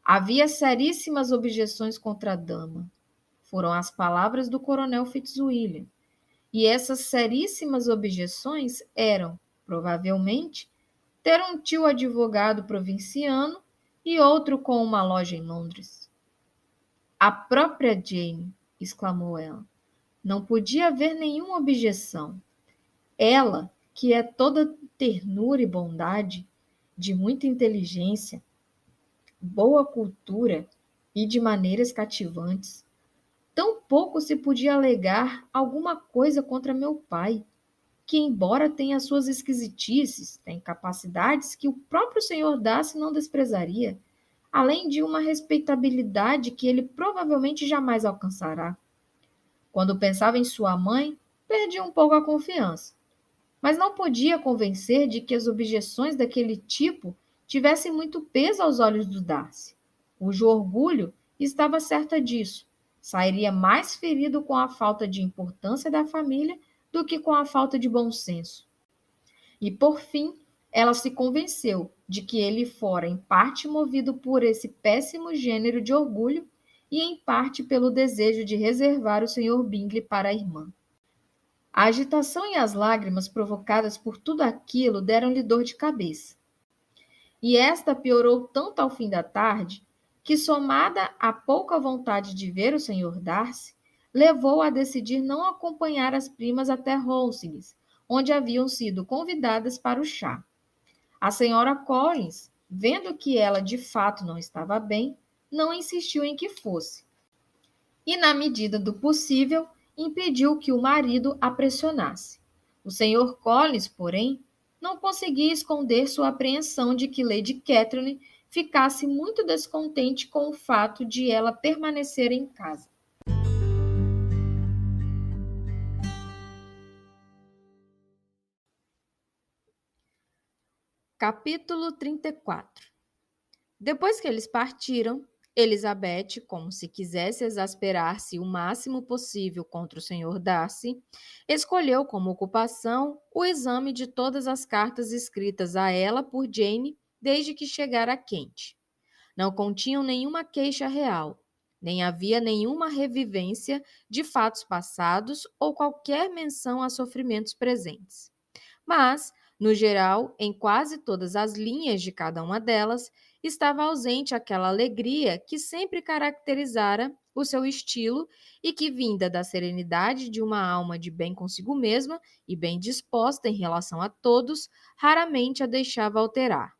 Havia seríssimas objeções contra a dama. Foram as palavras do coronel Fitzwilliam, e essas seríssimas objeções eram, provavelmente, ter um tio advogado provinciano e outro com uma loja em Londres. A própria Jane, exclamou ela, não podia haver nenhuma objeção. Ela, que é toda ternura e bondade, de muita inteligência, boa cultura e de maneiras cativantes, tão pouco se podia alegar alguma coisa contra meu pai, que, embora tenha suas esquisitices, tem capacidades que o próprio Sr. Darcy não desprezaria, além de uma respeitabilidade que ele provavelmente jamais alcançará. Quando pensava em sua mãe, perdia um pouco a confiança, mas não podia convencer de que as objeções daquele tipo tivessem muito peso aos olhos do Darcy, cujo orgulho estava certa disso. Sairia mais ferido com a falta de importância da família do que com a falta de bom senso. E, por fim, ela se convenceu de que ele fora em parte movido por esse péssimo gênero de orgulho e em parte pelo desejo de reservar o Sr. Bingley para a irmã. A agitação e as lágrimas provocadas por tudo aquilo deram-lhe dor de cabeça. E esta piorou tanto ao fim da tarde que, somada à pouca vontade de ver o Sr. Darcy, levou-a a decidir não acompanhar as primas até Rosings, onde haviam sido convidadas para o chá. A senhora Collins, vendo que ela de fato não estava bem, não insistiu em que fosse. E, na medida do possível, impediu que o marido a pressionasse. O Sr. Collins, porém, não conseguia esconder sua apreensão de que Lady Catherine ficasse muito descontente com o fato de ela permanecer em casa. Capítulo 34. Depois que eles partiram, Elizabeth, como se quisesse exasperar-se o máximo possível contra o Sr. Darcy, escolheu como ocupação o exame de todas as cartas escritas a ela por Jane desde que chegara a Kent. Não continham nenhuma queixa real, nem havia nenhuma revivência de fatos passados ou qualquer menção a sofrimentos presentes. Mas, no geral, em quase todas as linhas de cada uma delas, estava ausente aquela alegria que sempre caracterizara o seu estilo e que, vinda da serenidade de uma alma de bem consigo mesma e bem disposta em relação a todos, raramente a deixava alterar.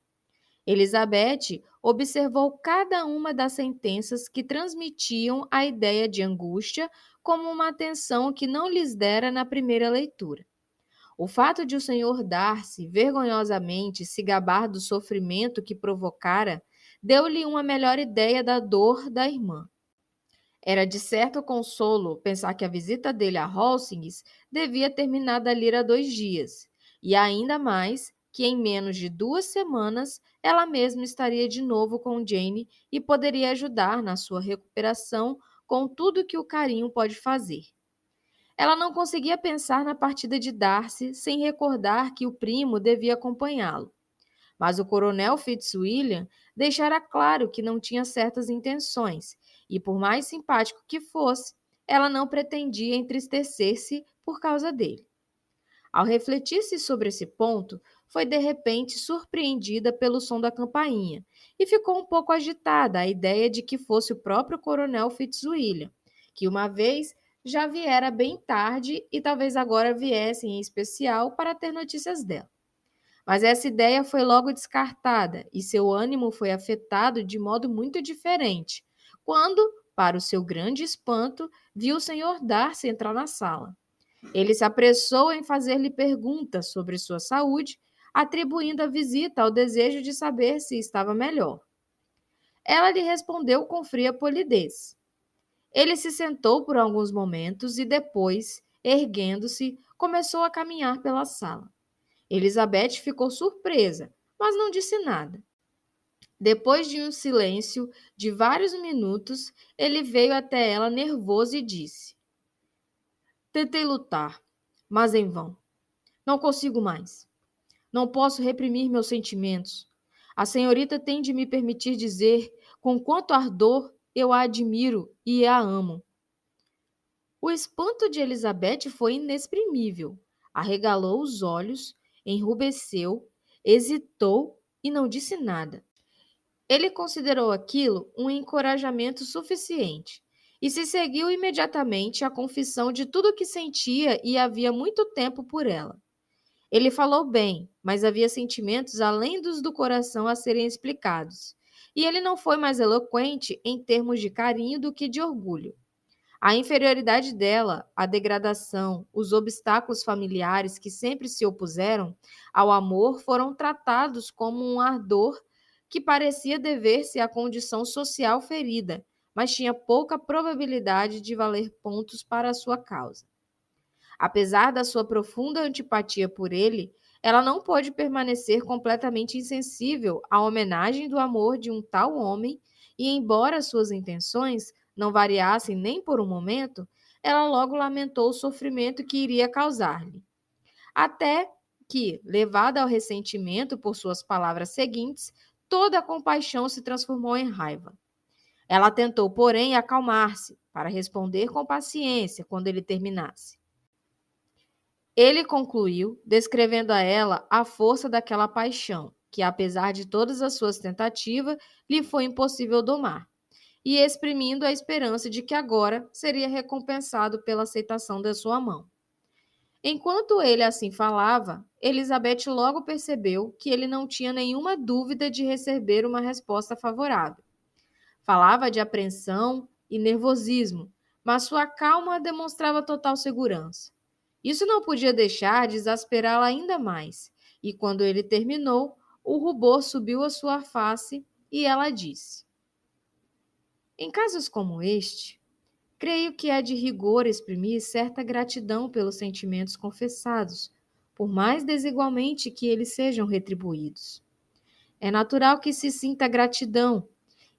Elizabeth observou cada uma das sentenças que transmitiam a ideia de angústia como uma atenção que não lhes dera na primeira leitura. O fato de o Sr. Darcy vergonhosamente se gabar do sofrimento que provocara deu-lhe uma melhor ideia da dor da irmã. Era de certo consolo pensar que a visita dele a Rosings devia terminar dali a 2 dias, e ainda mais que em menos de 2 semanas ela mesma estaria de novo com Jane e poderia ajudar na sua recuperação com tudo que o carinho pode fazer. Ela não conseguia pensar na partida de Darcy sem recordar que o primo devia acompanhá-lo. Mas o coronel Fitzwilliam deixara claro que não tinha certas intenções, e por mais simpático que fosse, ela não pretendia entristecer-se por causa dele. Ao refletir-se sobre esse ponto, foi de repente surpreendida pelo som da campainha e ficou um pouco agitada à ideia de que fosse o próprio coronel Fitzwilliam, que uma vez já viera bem tarde e talvez agora viesse em especial para ter notícias dela. Mas essa ideia foi logo descartada e seu ânimo foi afetado de modo muito diferente, quando, para o seu grande espanto, viu o Sr. Darcy entrar na sala. Ele se apressou em fazer-lhe perguntas sobre sua saúde, atribuindo a visita ao desejo de saber se estava melhor. Ela lhe respondeu com fria polidez. Ele se sentou por alguns momentos e depois, erguendo-se, começou a caminhar pela sala. Elizabeth ficou surpresa, mas não disse nada. Depois de um silêncio de vários minutos, ele veio até ela nervoso e disse: Tentei lutar, mas em vão. Não consigo mais. Não posso reprimir meus sentimentos. A senhorita tem de me permitir dizer com quanto ardor eu a admiro e a amo. O espanto de Elizabeth foi inexprimível. Arregalou os olhos, enrubesceu, hesitou e não disse nada. Ele considerou aquilo um encorajamento suficiente e se seguiu imediatamente à confissão de tudo o que sentia e havia muito tempo por ela. Ele falou bem, mas havia sentimentos além dos do coração a serem explicados, e ele não foi mais eloquente em termos de carinho do que de orgulho. A inferioridade dela, a degradação, os obstáculos familiares que sempre se opuseram ao amor foram tratados como um ardor que parecia dever-se à condição social ferida, mas tinha pouca probabilidade de valer pontos para a sua causa. Apesar da sua profunda antipatia por ele, ela não pôde permanecer completamente insensível à homenagem do amor de um tal homem, e embora suas intenções não variassem nem por um momento, ela logo lamentou o sofrimento que iria causar-lhe. Até que, levada ao ressentimento por suas palavras seguintes, toda a compaixão se transformou em raiva. Ela tentou, porém, acalmar-se, para responder com paciência quando ele terminasse. Ele concluiu, descrevendo a ela a força daquela paixão, que, apesar de todas as suas tentativas, lhe foi impossível domar, e exprimindo a esperança de que agora seria recompensado pela aceitação da sua mão. Enquanto ele assim falava, Elizabeth logo percebeu que ele não tinha nenhuma dúvida de receber uma resposta favorável. Falava de apreensão e nervosismo, mas sua calma demonstrava total segurança. Isso não podia deixar de exasperá-la ainda mais, e quando ele terminou, o rubor subiu à sua face e ela disse: Em casos como este, creio que é de rigor exprimir certa gratidão pelos sentimentos confessados, por mais desigualmente que eles sejam retribuídos. É natural que se sinta gratidão,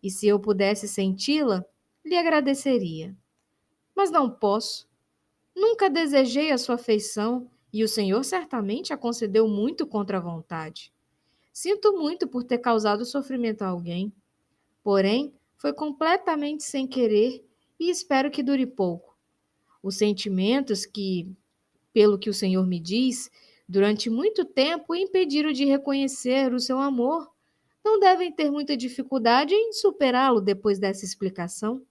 e se eu pudesse senti-la, lhe agradeceria. Mas não posso. Nunca desejei a sua afeição, e o Senhor certamente a concedeu muito contra a vontade. Sinto muito por ter causado sofrimento a alguém. Porém, foi completamente sem querer e espero que dure pouco. Os sentimentos que, pelo que o Senhor me diz, durante muito tempo impediram de reconhecer o seu amor, não devem ter muita dificuldade em superá-lo depois dessa explicação.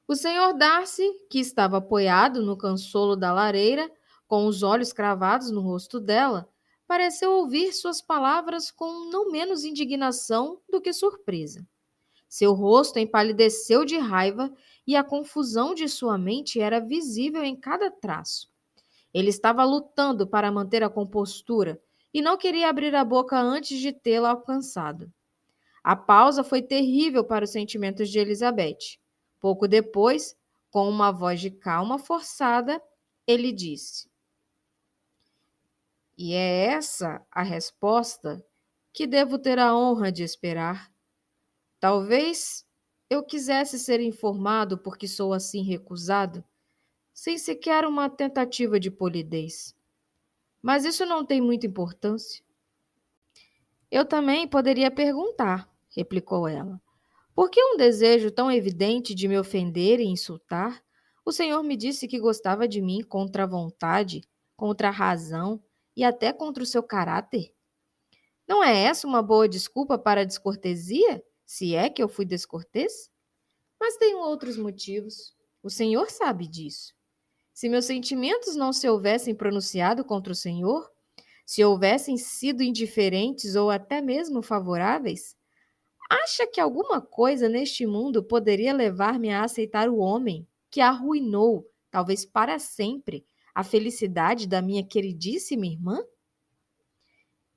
O Sr. Darcy, que estava apoiado no cansolo da lareira, com os olhos cravados no rosto dela, pareceu ouvir suas palavras com não menos indignação do que surpresa. Seu rosto empalideceu de raiva e a confusão de sua mente era visível em cada traço. Ele estava lutando para manter a compostura e não queria abrir a boca antes de tê-la alcançado. A pausa foi terrível para os sentimentos de Elizabeth. Pouco depois, com uma voz de calma forçada, ele disse: E é essa a resposta que devo ter a honra de esperar. Talvez eu quisesse ser informado porque sou assim recusado, sem sequer uma tentativa de polidez. Mas isso não tem muita importância. Eu também poderia perguntar, replicou ela. Por que um desejo tão evidente de me ofender e insultar? O Senhor me disse que gostava de mim contra a vontade, contra a razão e até contra o seu caráter? Não é essa uma boa desculpa para a descortesia, se é que eu fui descortês? Mas tenho outros motivos. O Senhor sabe disso. Se meus sentimentos não se houvessem pronunciado contra o Senhor, se houvessem sido indiferentes ou até mesmo favoráveis, acha que alguma coisa neste mundo poderia levar-me a aceitar o homem que arruinou, talvez para sempre, a felicidade da minha queridíssima irmã?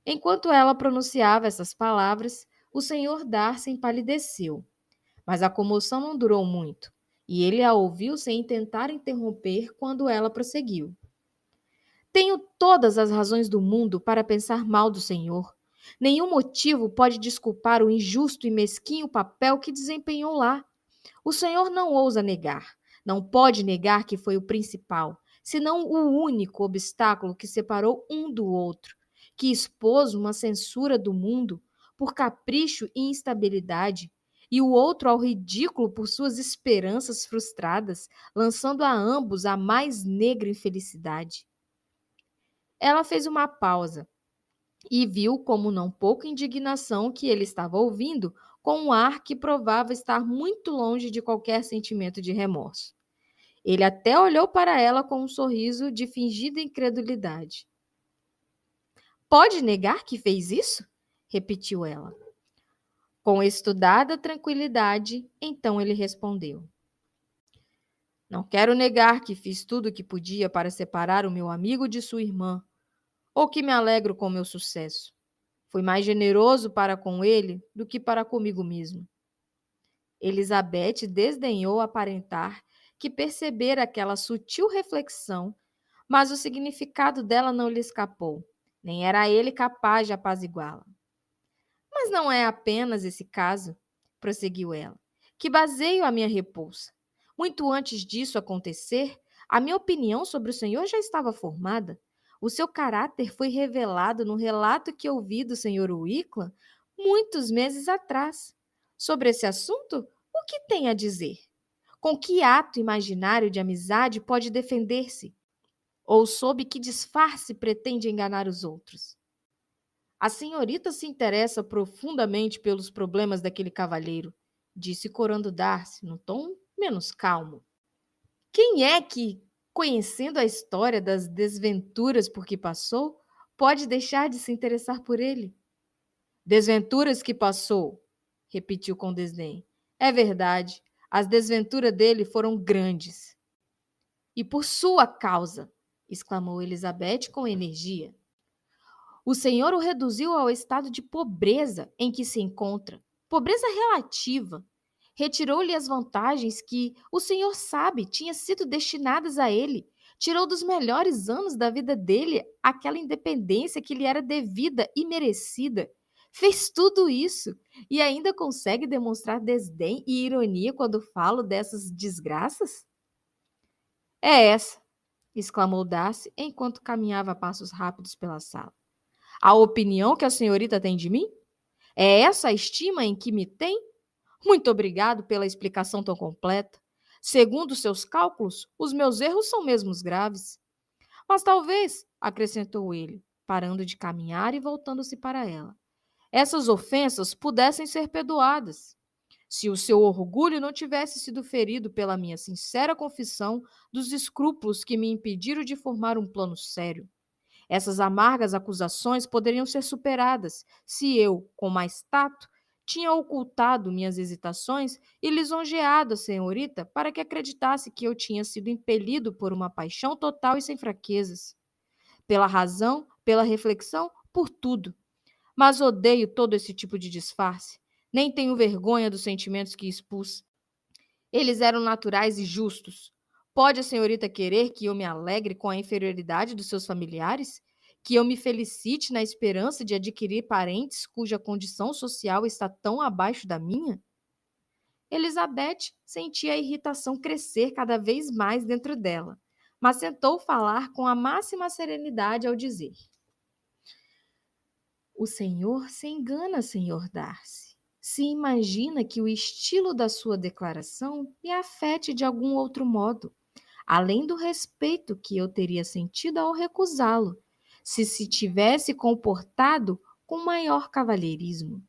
Enquanto ela pronunciava essas palavras, o senhor Darcy empalideceu. Mas a comoção não durou muito, e ele a ouviu sem tentar interromper quando ela prosseguiu. Tenho todas as razões do mundo para pensar mal do Senhor. Nenhum motivo pode desculpar o injusto e mesquinho papel que desempenhou lá. O Senhor não ousa negar, não pode negar que foi o principal, senão o único obstáculo que separou um do outro, que expôs uma censura do mundo por capricho e instabilidade, e o outro ao ridículo por suas esperanças frustradas, lançando a ambos a mais negra infelicidade. Ela fez uma pausa e viu, como não pouca indignação, que ele estava ouvindo, com um ar que provava estar muito longe de qualquer sentimento de remorso. Ele até olhou para ela com um sorriso de fingida incredulidade. Pode negar que fez isso? Repetiu ela. Com estudada tranquilidade, então ele respondeu. Não quero negar que fiz tudo o que podia para separar o meu amigo de sua irmã, ou que me alegro com meu sucesso. Fui mais generoso para com ele do que para comigo mesmo. Elizabeth desdenhou aparentar que percebera aquela sutil reflexão, mas o significado dela não lhe escapou, nem era ele capaz de apaziguá-la. Mas não é apenas esse caso, prosseguiu ela, que baseio a minha repulsa. Muito antes disso acontecer, a minha opinião sobre o senhor já estava formada. O seu caráter foi revelado no relato que ouvi do senhor Wicklam muitos meses atrás. Sobre esse assunto, o que tem a dizer? Com que ato imaginário de amizade pode defender-se? Ou sob que disfarce pretende enganar os outros? A senhorita se interessa profundamente pelos problemas daquele cavalheiro, disse corando Darcy, num tom menos calmo. Quem é que, conhecendo a história das desventuras por que passou, pode deixar de se interessar por ele? Desventuras que passou, repetiu com desdém. É verdade, as desventuras dele foram grandes. E por sua causa, exclamou Elizabeth com energia. O Senhor o reduziu ao estado de pobreza em que se encontra, pobreza relativa. Retirou-lhe as vantagens que, o Senhor sabe, tinham sido destinadas a ele. Tirou dos melhores anos da vida dele aquela independência que lhe era devida e merecida. Fez tudo isso e ainda consegue demonstrar desdém e ironia quando falo dessas desgraças? É essa, exclamou Darcy enquanto caminhava a passos rápidos pela sala. A opinião que a senhorita tem de mim? É essa a estima em que me tem? Muito obrigado pela explicação tão completa. Segundo seus cálculos, os meus erros são mesmo graves. Mas talvez, acrescentou ele, parando de caminhar e voltando-se para ela, essas ofensas pudessem ser perdoadas. Se o seu orgulho não tivesse sido ferido pela minha sincera confissão dos escrúpulos que me impediram de formar um plano sério. Essas amargas acusações poderiam ser superadas se eu, com mais tato, tinha ocultado minhas hesitações e lisonjeado a senhorita para que acreditasse que eu tinha sido impelido por uma paixão total e sem fraquezas. Pela razão, pela reflexão, por tudo. Mas odeio todo esse tipo de disfarce. Nem tenho vergonha dos sentimentos que expus. Eles eram naturais e justos. Pode a senhorita querer que eu me alegre com a inferioridade dos seus familiares? Que eu me felicite na esperança de adquirir parentes cuja condição social está tão abaixo da minha? Elizabeth sentia a irritação crescer cada vez mais dentro dela, mas tentou falar com a máxima serenidade ao dizer: O senhor se engana, senhor Darcy. Se imagina que o estilo da sua declaração me afete de algum outro modo. além do respeito que eu teria sentido ao recusá-lo, se tivesse comportado com maior cavalheirismo.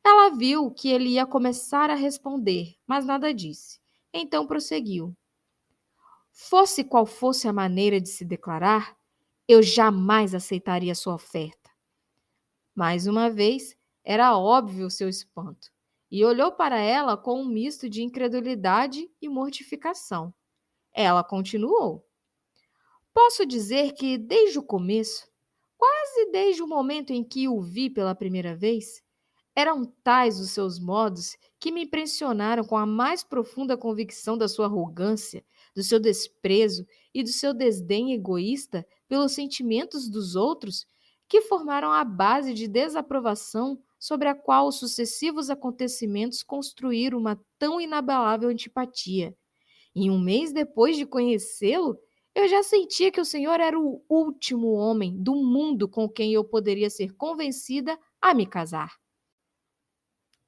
Ela viu que ele ia começar a responder, mas nada disse. Então prosseguiu. Fosse qual fosse a maneira de se declarar, eu jamais aceitaria sua oferta. Mais uma vez, era óbvio o seu espanto, e olhou para ela com um misto de incredulidade e mortificação. Ela continuou. Posso dizer que, desde o começo, quase desde o momento em que o vi pela primeira vez, eram tais os seus modos que me impressionaram com a mais profunda convicção da sua arrogância, do seu desprezo e do seu desdém egoísta pelos sentimentos dos outros, que formaram a base de desaprovação sobre a qual os sucessivos acontecimentos construíram uma tão inabalável antipatia. E um mês depois de conhecê-lo, eu já sentia que o senhor era o último homem do mundo com quem eu poderia ser convencida a me casar.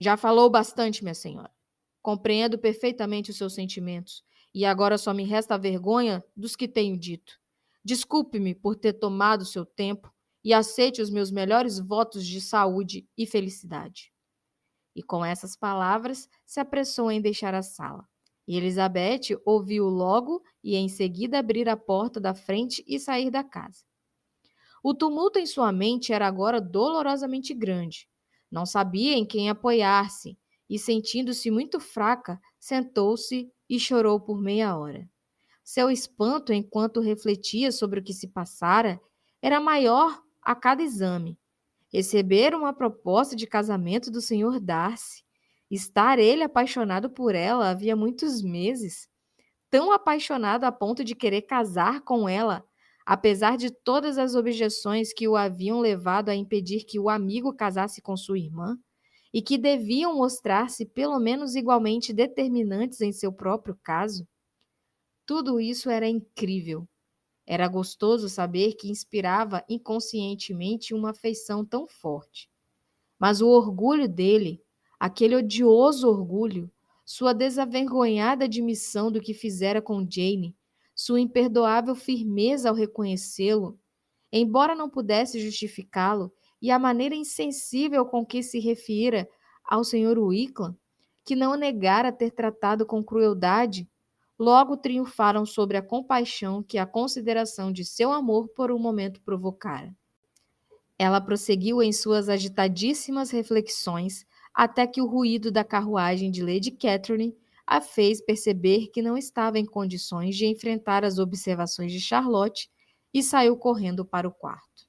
Já falou bastante, minha senhora. Compreendo perfeitamente os seus sentimentos, e agora só me resta a vergonha dos que tenho dito. Desculpe-me por ter tomado seu tempo e aceite os meus melhores votos de saúde e felicidade. E com essas palavras, se apressou em deixar a sala. E Elizabeth ouviu logo e em seguida abrir a porta da frente e sair da casa. O tumulto em sua mente era agora dolorosamente grande. Não sabia em quem apoiar-se e, sentindo-se muito fraca, sentou-se e chorou por meia hora. Seu espanto, enquanto refletia sobre o que se passara, era maior a cada exame. Receber uma proposta de casamento do Sr. Darcy. Estar ele apaixonado por ela havia muitos meses. Tão apaixonado a ponto de querer casar com ela, apesar de todas as objeções que o haviam levado a impedir que o amigo casasse com sua irmã, e que deviam mostrar-se pelo menos igualmente determinantes em seu próprio caso. Tudo isso era incrível. Era gostoso saber que inspirava inconscientemente uma afeição tão forte. Mas o orgulho dele, aquele odioso orgulho, sua desavergonhada admissão do que fizera com Jane, sua imperdoável firmeza ao reconhecê-lo, embora não pudesse justificá-lo, e a maneira insensível com que se refira ao Sr. Wickham, que não negara ter tratado com crueldade, logo triunfaram sobre a compaixão que a consideração de seu amor por um momento provocara. Ela prosseguiu em suas agitadíssimas reflexões até que o ruído da carruagem de Lady Catherine a fez perceber que não estava em condições de enfrentar as observações de Charlotte e saiu correndo para o quarto.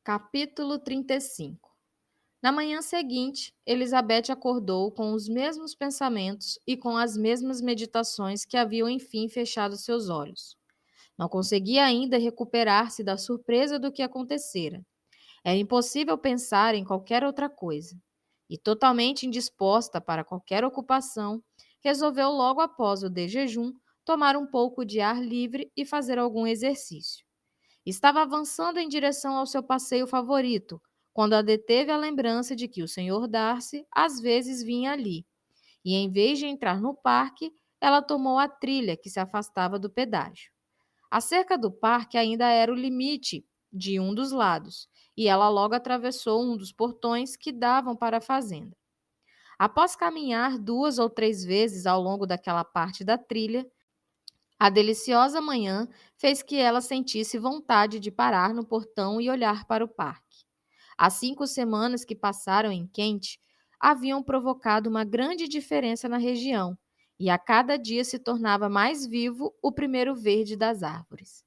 Capítulo 35. Na manhã seguinte, Elizabeth acordou com os mesmos pensamentos e com as mesmas meditações que haviam enfim fechado seus olhos. Não conseguia ainda recuperar-se da surpresa do que acontecera. Era impossível pensar em qualquer outra coisa. E totalmente indisposta para qualquer ocupação, resolveu logo após o de jejum tomar um pouco de ar livre e fazer algum exercício. Estava avançando em direção ao seu passeio favorito, quando a deteve a lembrança de que o Sr. Darcy às vezes vinha ali, e em vez de entrar no parque, ela tomou a trilha que se afastava do pedágio. A cerca do parque ainda era o limite de um dos lados, e ela logo atravessou um dos portões que davam para a fazenda. Após caminhar 2 ou 3 vezes ao longo daquela parte da trilha, a deliciosa manhã fez que ela sentisse vontade de parar no portão e olhar para o parque. As 5 semanas que passaram em Kent haviam provocado uma grande diferença na região, e a cada dia se tornava mais vivo o primeiro verde das árvores.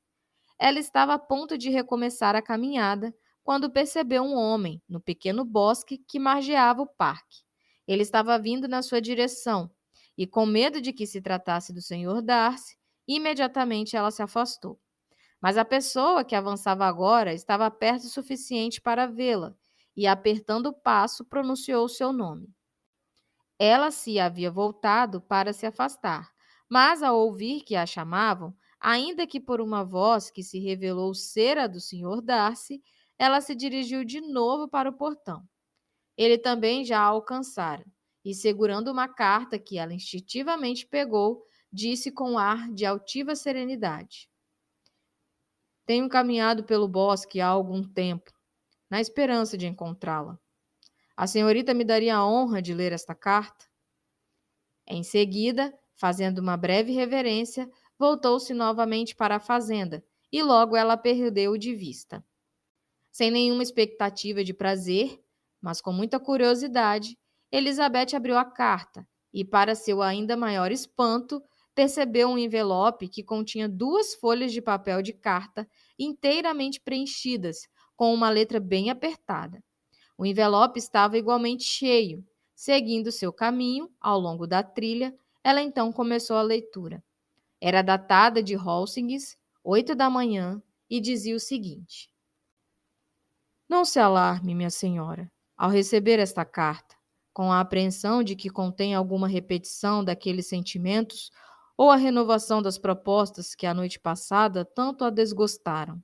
Ela estava a ponto de recomeçar a caminhada quando percebeu um homem no pequeno bosque que margeava o parque. Ele estava vindo na sua direção e, com medo de que se tratasse do Sr. Darcy, imediatamente ela se afastou. Mas a pessoa que avançava agora estava perto o suficiente para vê-la e, apertando o passo, pronunciou seu nome. Ela se havia voltado para se afastar, mas ao ouvir que a chamavam, ainda que por uma voz que se revelou ser a do Sr. Darcy, ela se dirigiu de novo para o portão. Ele também já a alcançara, e segurando uma carta que ela instintivamente pegou, disse com ar de altiva serenidade: Tenho caminhado pelo bosque há algum tempo, na esperança de encontrá-la. A senhorita me daria a honra de ler esta carta? Em seguida, fazendo uma breve reverência, voltou-se novamente para a fazenda, e logo ela perdeu de vista. Sem nenhuma expectativa de prazer, mas com muita curiosidade, Elizabeth abriu a carta e, para seu ainda maior espanto, percebeu um envelope que continha 2 folhas de papel de carta inteiramente preenchidas, com uma letra bem apertada. O envelope estava igualmente cheio. Seguindo seu caminho ao longo da trilha, ela então começou a leitura. Era datada de Holsings, 8 da manhã, e dizia o seguinte: Não se alarme, minha senhora, ao receber esta carta, com a apreensão de que contém alguma repetição daqueles sentimentos ou a renovação das propostas que a noite passada tanto a desgostaram.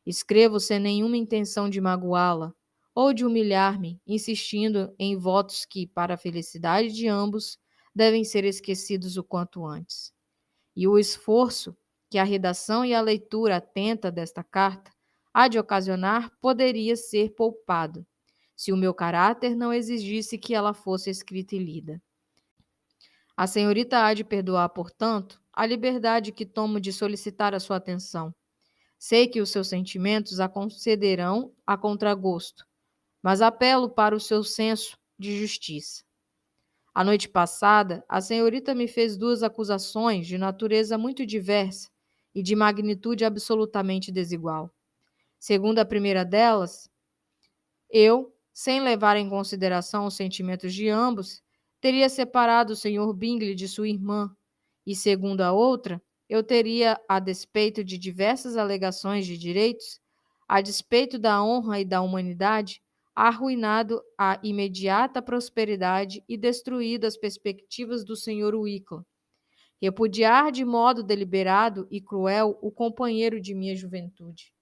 Escrevo sem nenhuma intenção de magoá-la ou de humilhar-me, insistindo em votos que, para a felicidade de ambos, devem ser esquecidos o quanto antes. E o esforço que a redação e a leitura atenta desta carta há de ocasionar poderia ser poupado, se o meu caráter não exigisse que ela fosse escrita e lida. A senhorita há de perdoar, portanto, a liberdade que tomo de solicitar a sua atenção. Sei que os seus sentimentos a concederão a contragosto, mas apelo para o seu senso de justiça. A noite passada, a senhorita me fez 2 acusações de natureza muito diversa e de magnitude absolutamente desigual. Segundo a primeira delas, eu, sem levar em consideração os sentimentos de ambos, teria separado o Sr. Bingley de sua irmã, e segundo a outra, eu teria, a despeito de diversas alegações de direitos, a despeito da honra e da humanidade, arruinado a imediata prosperidade e destruído as perspectivas do Sr. Wickham. Repudiar de modo deliberado e cruel o companheiro de minha juventude,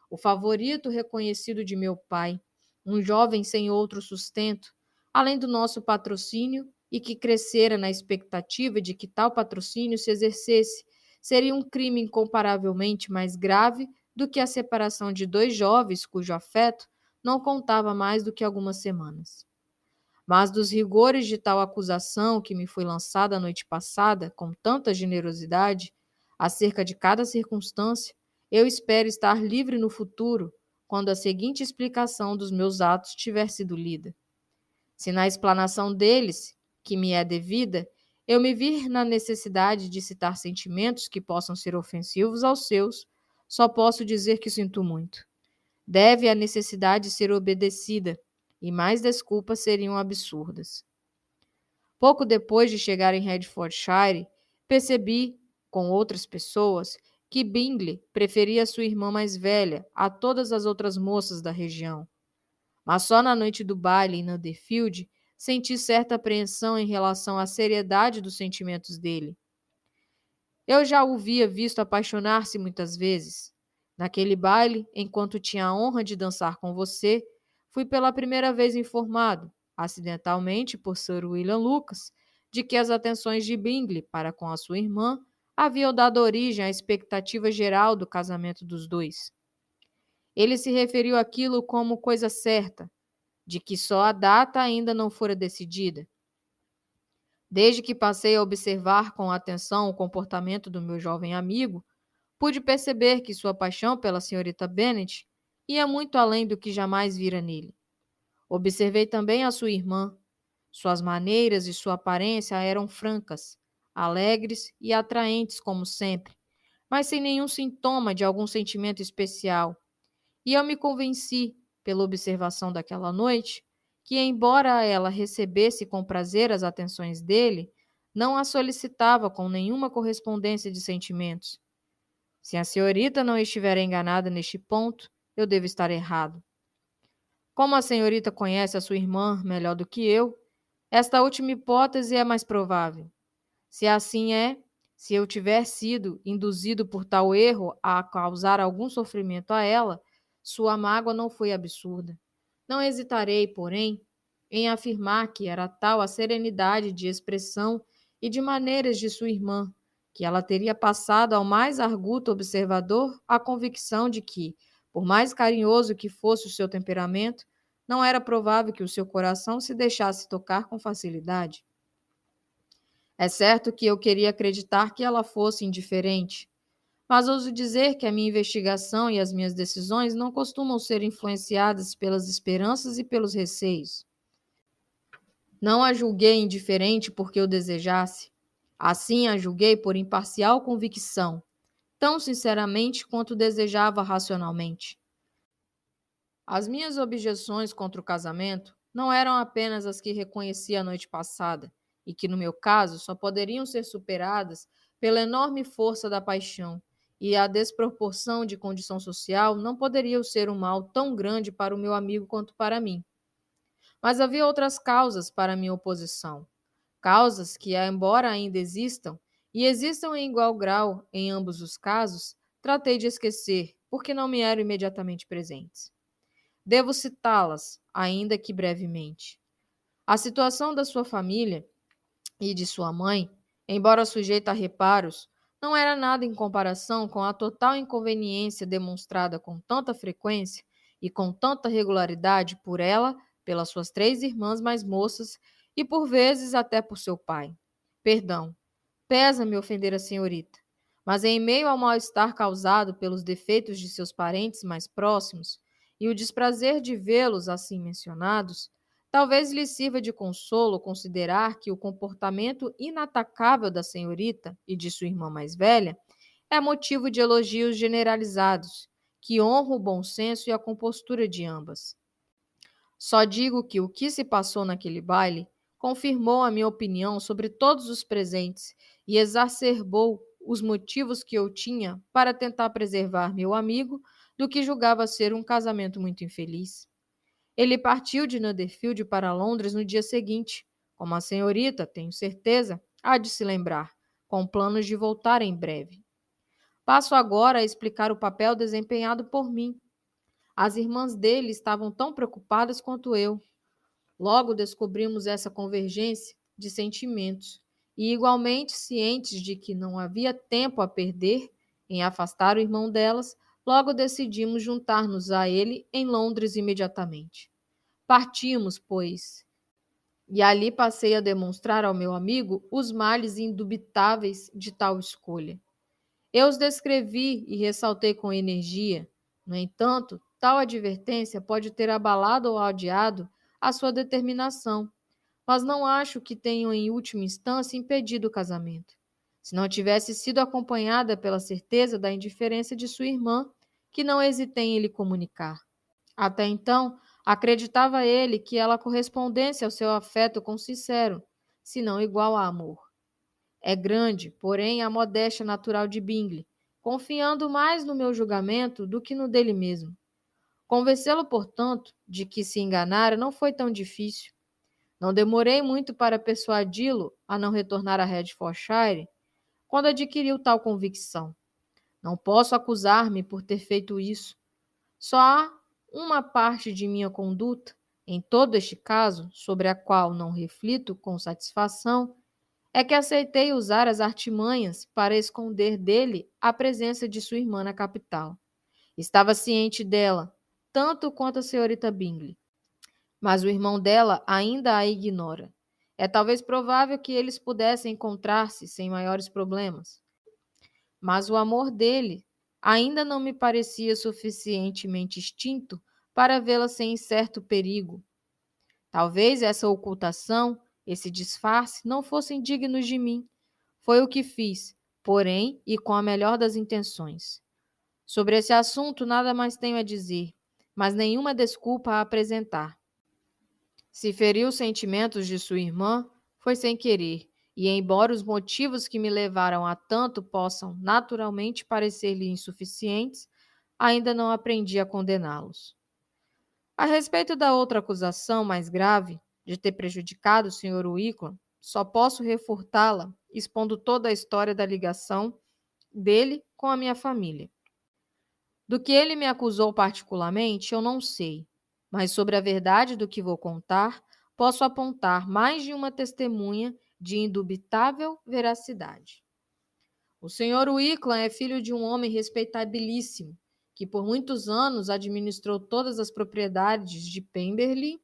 o favorito reconhecido de meu pai, um jovem sem outro sustento, além do nosso patrocínio e que crescera na expectativa de que tal patrocínio se exercesse, seria um crime incomparavelmente mais grave do que a separação de 2 jovens cujo afeto não contava mais do que algumas semanas. Mas dos rigores de tal acusação que me foi lançada a noite passada, com tanta generosidade, acerca de cada circunstância, eu espero estar livre no futuro, quando a seguinte explicação dos meus atos tiver sido lida. Se na explanação deles, que me é devida, eu me vir na necessidade de citar sentimentos que possam ser ofensivos aos seus, só posso dizer que sinto muito. Deve a necessidade ser obedecida, e mais desculpas seriam absurdas. Pouco depois de chegar em Hertfordshire, percebi, com outras pessoas, que Bingley preferia sua irmã mais velha a todas as outras moças da região. Mas só na noite do baile em Netherfield senti certa apreensão em relação à seriedade dos sentimentos dele. Eu já o via visto apaixonar-se muitas vezes. Naquele baile, enquanto tinha a honra de dançar com você, fui pela primeira vez informado, acidentalmente por Sir William Lucas, de que as atenções de Bingley para com a sua irmã haviam dado origem à expectativa geral do casamento dos 2. Ele se referiu àquilo como coisa certa, de que só a data ainda não fora decidida. Desde que passei a observar com atenção o comportamento do meu jovem amigo, pude perceber que sua paixão pela senhorita Bennet ia muito além do que jamais vira nele. Observei também a sua irmã. Suas maneiras e sua aparência eram francas, alegres e atraentes como sempre, mas sem nenhum sintoma de algum sentimento especial. E eu me convenci, pela observação daquela noite, que, embora ela recebesse com prazer as atenções dele, não a solicitava com nenhuma correspondência de sentimentos. Se a senhorita não estiver enganada neste ponto, eu devo estar errado. Como a senhorita conhece a sua irmã melhor do que eu, esta última hipótese é mais provável. Se assim é, se eu tiver sido induzido por tal erro a causar algum sofrimento a ela, Sua mágoa não foi absurda. Não hesitarei, porém, em afirmar que era tal a serenidade de expressão e de maneiras de sua irmã, que ela teria passado ao mais arguto observador a convicção de que, por mais carinhoso que fosse o seu temperamento, não era provável que o seu coração se deixasse tocar com facilidade. É certo que eu queria acreditar que ela fosse indiferente, mas ouso dizer que a minha investigação e as minhas decisões não costumam ser influenciadas pelas esperanças e pelos receios. Não a julguei indiferente porque eu desejasse. Assim a julguei por imparcial convicção, tão sinceramente quanto desejava racionalmente. As minhas objeções contra o casamento não eram apenas as que reconheci a noite passada, e que, no meu caso, só poderiam ser superadas pela enorme força da paixão, e a desproporção de condição social não poderia ser um mal tão grande para o meu amigo quanto para mim. Mas havia outras causas para minha oposição. Causas que, embora ainda existam, e existam em igual grau em ambos os casos, tratei de esquecer, porque não me eram imediatamente presentes. Devo citá-las, ainda que brevemente. A situação da sua família e de sua mãe, embora sujeita a reparos, não era nada em comparação com a total inconveniência demonstrada com tanta frequência e com tanta regularidade por ela, pelas suas 3 irmãs mais moças e por vezes até por seu pai. Perdão, pesa-me ofender a senhorita, mas em meio ao mal-estar causado pelos defeitos de seus parentes mais próximos e o desprazer de vê-los assim mencionados, talvez lhe sirva de consolo considerar que o comportamento inatacável da senhorita e de sua irmã mais velha é motivo de elogios generalizados, que honram o bom senso e a compostura de ambas. Só digo que o que se passou naquele baile confirmou a minha opinião sobre todos os presentes e exacerbou os motivos que eu tinha para tentar preservar meu amigo do que julgava ser um casamento muito infeliz. Ele partiu de Netherfield para Londres no dia seguinte, como a senhorita, tenho certeza, há de se lembrar, com planos de voltar em breve. Passo agora a explicar o papel desempenhado por mim. As irmãs dele estavam tão preocupadas quanto eu. Logo descobrimos essa convergência de sentimentos e, igualmente cientes de que não havia tempo a perder em afastar o irmão delas, logo decidimos juntar-nos a ele em Londres imediatamente. Partimos, pois, e ali passei a demonstrar ao meu amigo os males indubitáveis de tal escolha. Eu os descrevi e ressaltei com energia. No entanto, tal advertência pode ter abalado ou adiado a sua determinação, mas não acho que tenham, em última instância, impedido o casamento. Se não tivesse sido acompanhada pela certeza da indiferença de sua irmã, que não hesitei em lhe comunicar. Até então, acreditava ele que ela correspondesse ao seu afeto com sincero, se não igual a amor. É grande, porém, a modéstia natural de Bingley, confiando mais no meu julgamento do que no dele mesmo. Convencê-lo, portanto, de que se enganara não foi tão difícil. Não demorei muito para persuadi-lo a não retornar a Hertfordshire quando adquiriu tal convicção. Não posso acusar-me por ter feito isso. Só há uma parte de minha conduta, em todo este caso, sobre a qual não reflito com satisfação, é que aceitei usar as artimanhas para esconder dele a presença de sua irmã na capital. Estava ciente dela, tanto quanto a senhorita Bingley, mas o irmão dela ainda a ignora. É talvez provável que eles pudessem encontrar-se sem maiores problemas, mas o amor dele ainda não me parecia suficientemente extinto para vê-la sem certo perigo. Talvez essa ocultação, esse disfarce, não fossem dignos de mim. Foi o que fiz, porém, e com a melhor das intenções. Sobre esse assunto, nada mais tenho a dizer, mas nenhuma desculpa a apresentar. Se feriu os sentimentos de sua irmã, foi sem querer, e embora os motivos que me levaram a tanto possam naturalmente parecer-lhe insuficientes, ainda não aprendi a condená-los. A respeito da outra acusação mais grave, de ter prejudicado o Sr. Wickham, só posso refutá-la, expondo toda a história da ligação dele com a minha família. Do que ele me acusou particularmente, eu não sei, mas sobre a verdade do que vou contar, posso apontar mais de uma testemunha de indubitável veracidade. O senhor Wicklam é filho de um homem respeitabilíssimo, que por muitos anos administrou todas as propriedades de Pemberley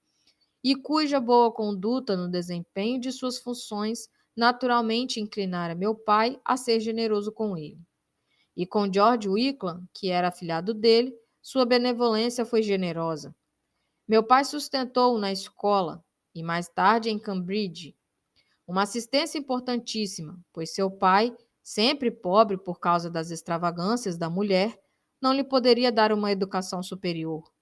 e cuja boa conduta no desempenho de suas funções naturalmente inclinara meu pai a ser generoso com ele. E com George Wicklam, que era afilhado dele, sua benevolência foi generosa. Meu pai sustentou-o na escola e mais tarde em Cambridge, uma assistência importantíssima, pois seu pai, sempre pobre por causa das extravagâncias da mulher, não lhe poderia dar uma educação superior.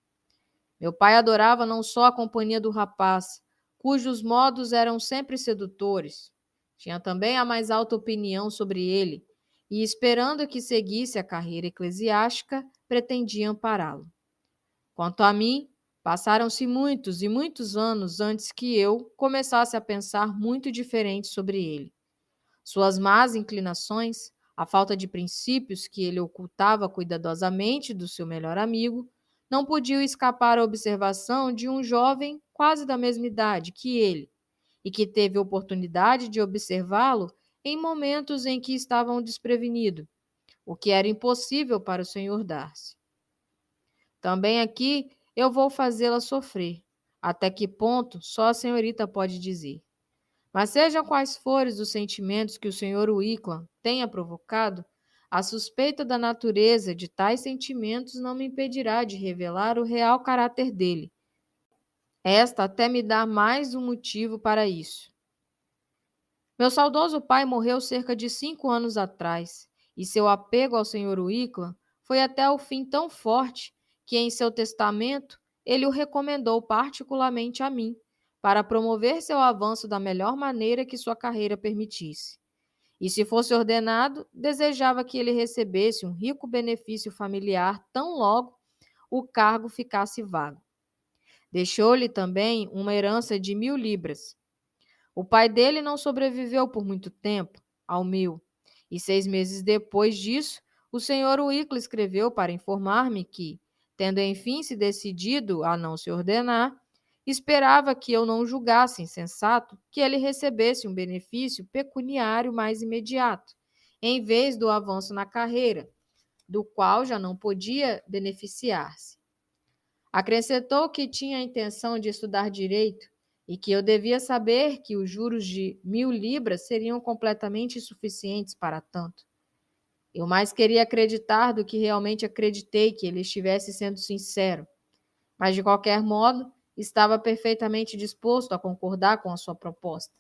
Meu pai adorava não só a companhia do rapaz, cujos modos eram sempre sedutores, tinha também a mais alta opinião sobre ele, e, esperando que seguisse a carreira eclesiástica, pretendia ampará-lo. Quanto a mim, passaram-se muitos e muitos anos antes que eu começasse a pensar muito diferente sobre ele. Suas más inclinações, a falta de princípios que ele ocultava cuidadosamente do seu melhor amigo, não podiam escapar à observação de um jovem quase da mesma idade que ele, e que teve oportunidade de observá-lo em momentos em que estavam desprevenido, o que era impossível para o Sr. Darcy. Também aqui eu vou fazê-la sofrer. Até que ponto só a senhorita pode dizer. Mas sejam quais forem os sentimentos que o Sr. Wicklam tenha provocado, a suspeita da natureza de tais sentimentos não me impedirá de revelar o real caráter dele. Esta até me dá mais um motivo para isso. Meu saudoso pai morreu cerca de 5 anos atrás, e seu apego ao Sr. Wicklam foi até o fim tão forte que em seu testamento ele o recomendou particularmente a mim, para promover seu avanço da melhor maneira que sua carreira permitisse. E se fosse ordenado, desejava que ele recebesse um rico benefício familiar tão logo o cargo ficasse vago. Deixou-lhe também uma herança de 1000 libras. O pai dele não sobreviveu por muito tempo ao 1000, e 6 meses depois disso, o Sr. Wicklam escreveu para informar-me que, tendo enfim se decidido a não se ordenar, esperava que eu não julgasse insensato que ele recebesse um benefício pecuniário mais imediato, em vez do avanço na carreira, do qual já não podia beneficiar-se. Acrescentou que tinha a intenção de estudar direito e que eu devia saber que os juros de 1000 libras seriam completamente insuficientes para tanto. Eu mais queria acreditar do que realmente acreditei que ele estivesse sendo sincero, mas de qualquer modo estava perfeitamente disposto a concordar com a sua proposta.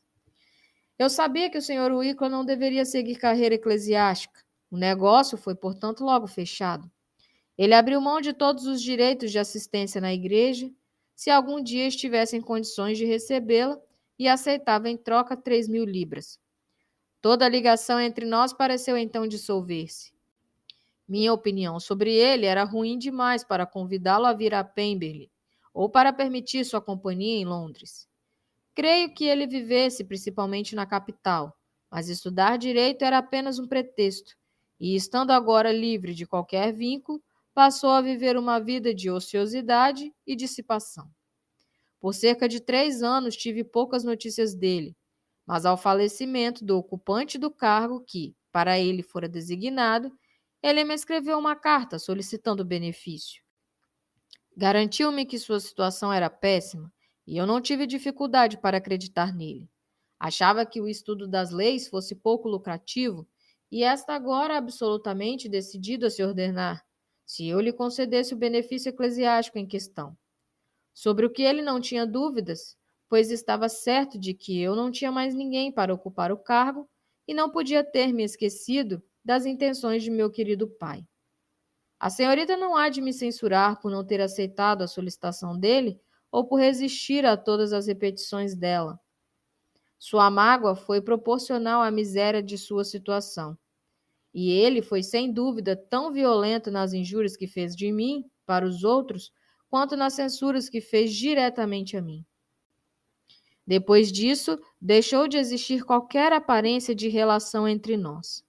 Eu sabia que o Sr. Wicklam não deveria seguir carreira eclesiástica. O negócio foi, portanto, logo fechado. Ele abriu mão de todos os direitos de assistência na igreja, se algum dia estivesse em condições de recebê-la, e aceitava em troca 3000 libras. Toda a ligação entre nós pareceu então dissolver-se. Minha opinião sobre ele era ruim demais para convidá-lo a vir a Pemberley, ou para permitir sua companhia em Londres. Creio que ele vivesse principalmente na capital, mas estudar direito era apenas um pretexto, e, estando agora livre de qualquer vínculo, passou a viver uma vida de ociosidade e dissipação. Por cerca de 3 anos tive poucas notícias dele, mas ao falecimento do ocupante do cargo que, para ele, fora designado, ele me escreveu uma carta solicitando o benefício. Garantiu-me que sua situação era péssima e eu não tive dificuldade para acreditar nele. Achava que o estudo das leis fosse pouco lucrativo e esta agora absolutamente decidido a se ordenar, se eu lhe concedesse o benefício eclesiástico em questão. Sobre o que ele não tinha dúvidas, pois estava certo de que eu não tinha mais ninguém para ocupar o cargo e não podia ter me esquecido das intenções de meu querido pai. A senhorita não há de me censurar por não ter aceitado a solicitação dele ou por resistir a todas as repetições dela. Sua mágoa foi proporcional à miséria de sua situação. E ele foi sem dúvida tão violento nas injúrias que fez de mim para os outros, quanto nas censuras que fez diretamente a mim. Depois disso, deixou de existir qualquer aparência de relação entre nós.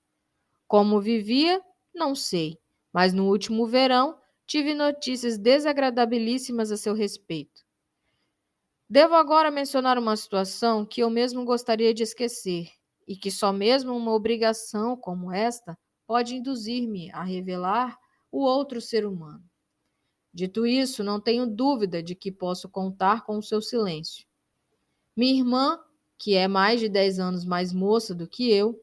Como vivia, não sei, mas no último verão tive notícias desagradabilíssimas a seu respeito. Devo agora mencionar uma situação que eu mesmo gostaria de esquecer, e que só mesmo uma obrigação como esta pode induzir-me a revelar o outro ser humano. Dito isso, não tenho dúvida de que posso contar com o seu silêncio. Minha irmã, que é mais de 10 anos mais moça do que eu,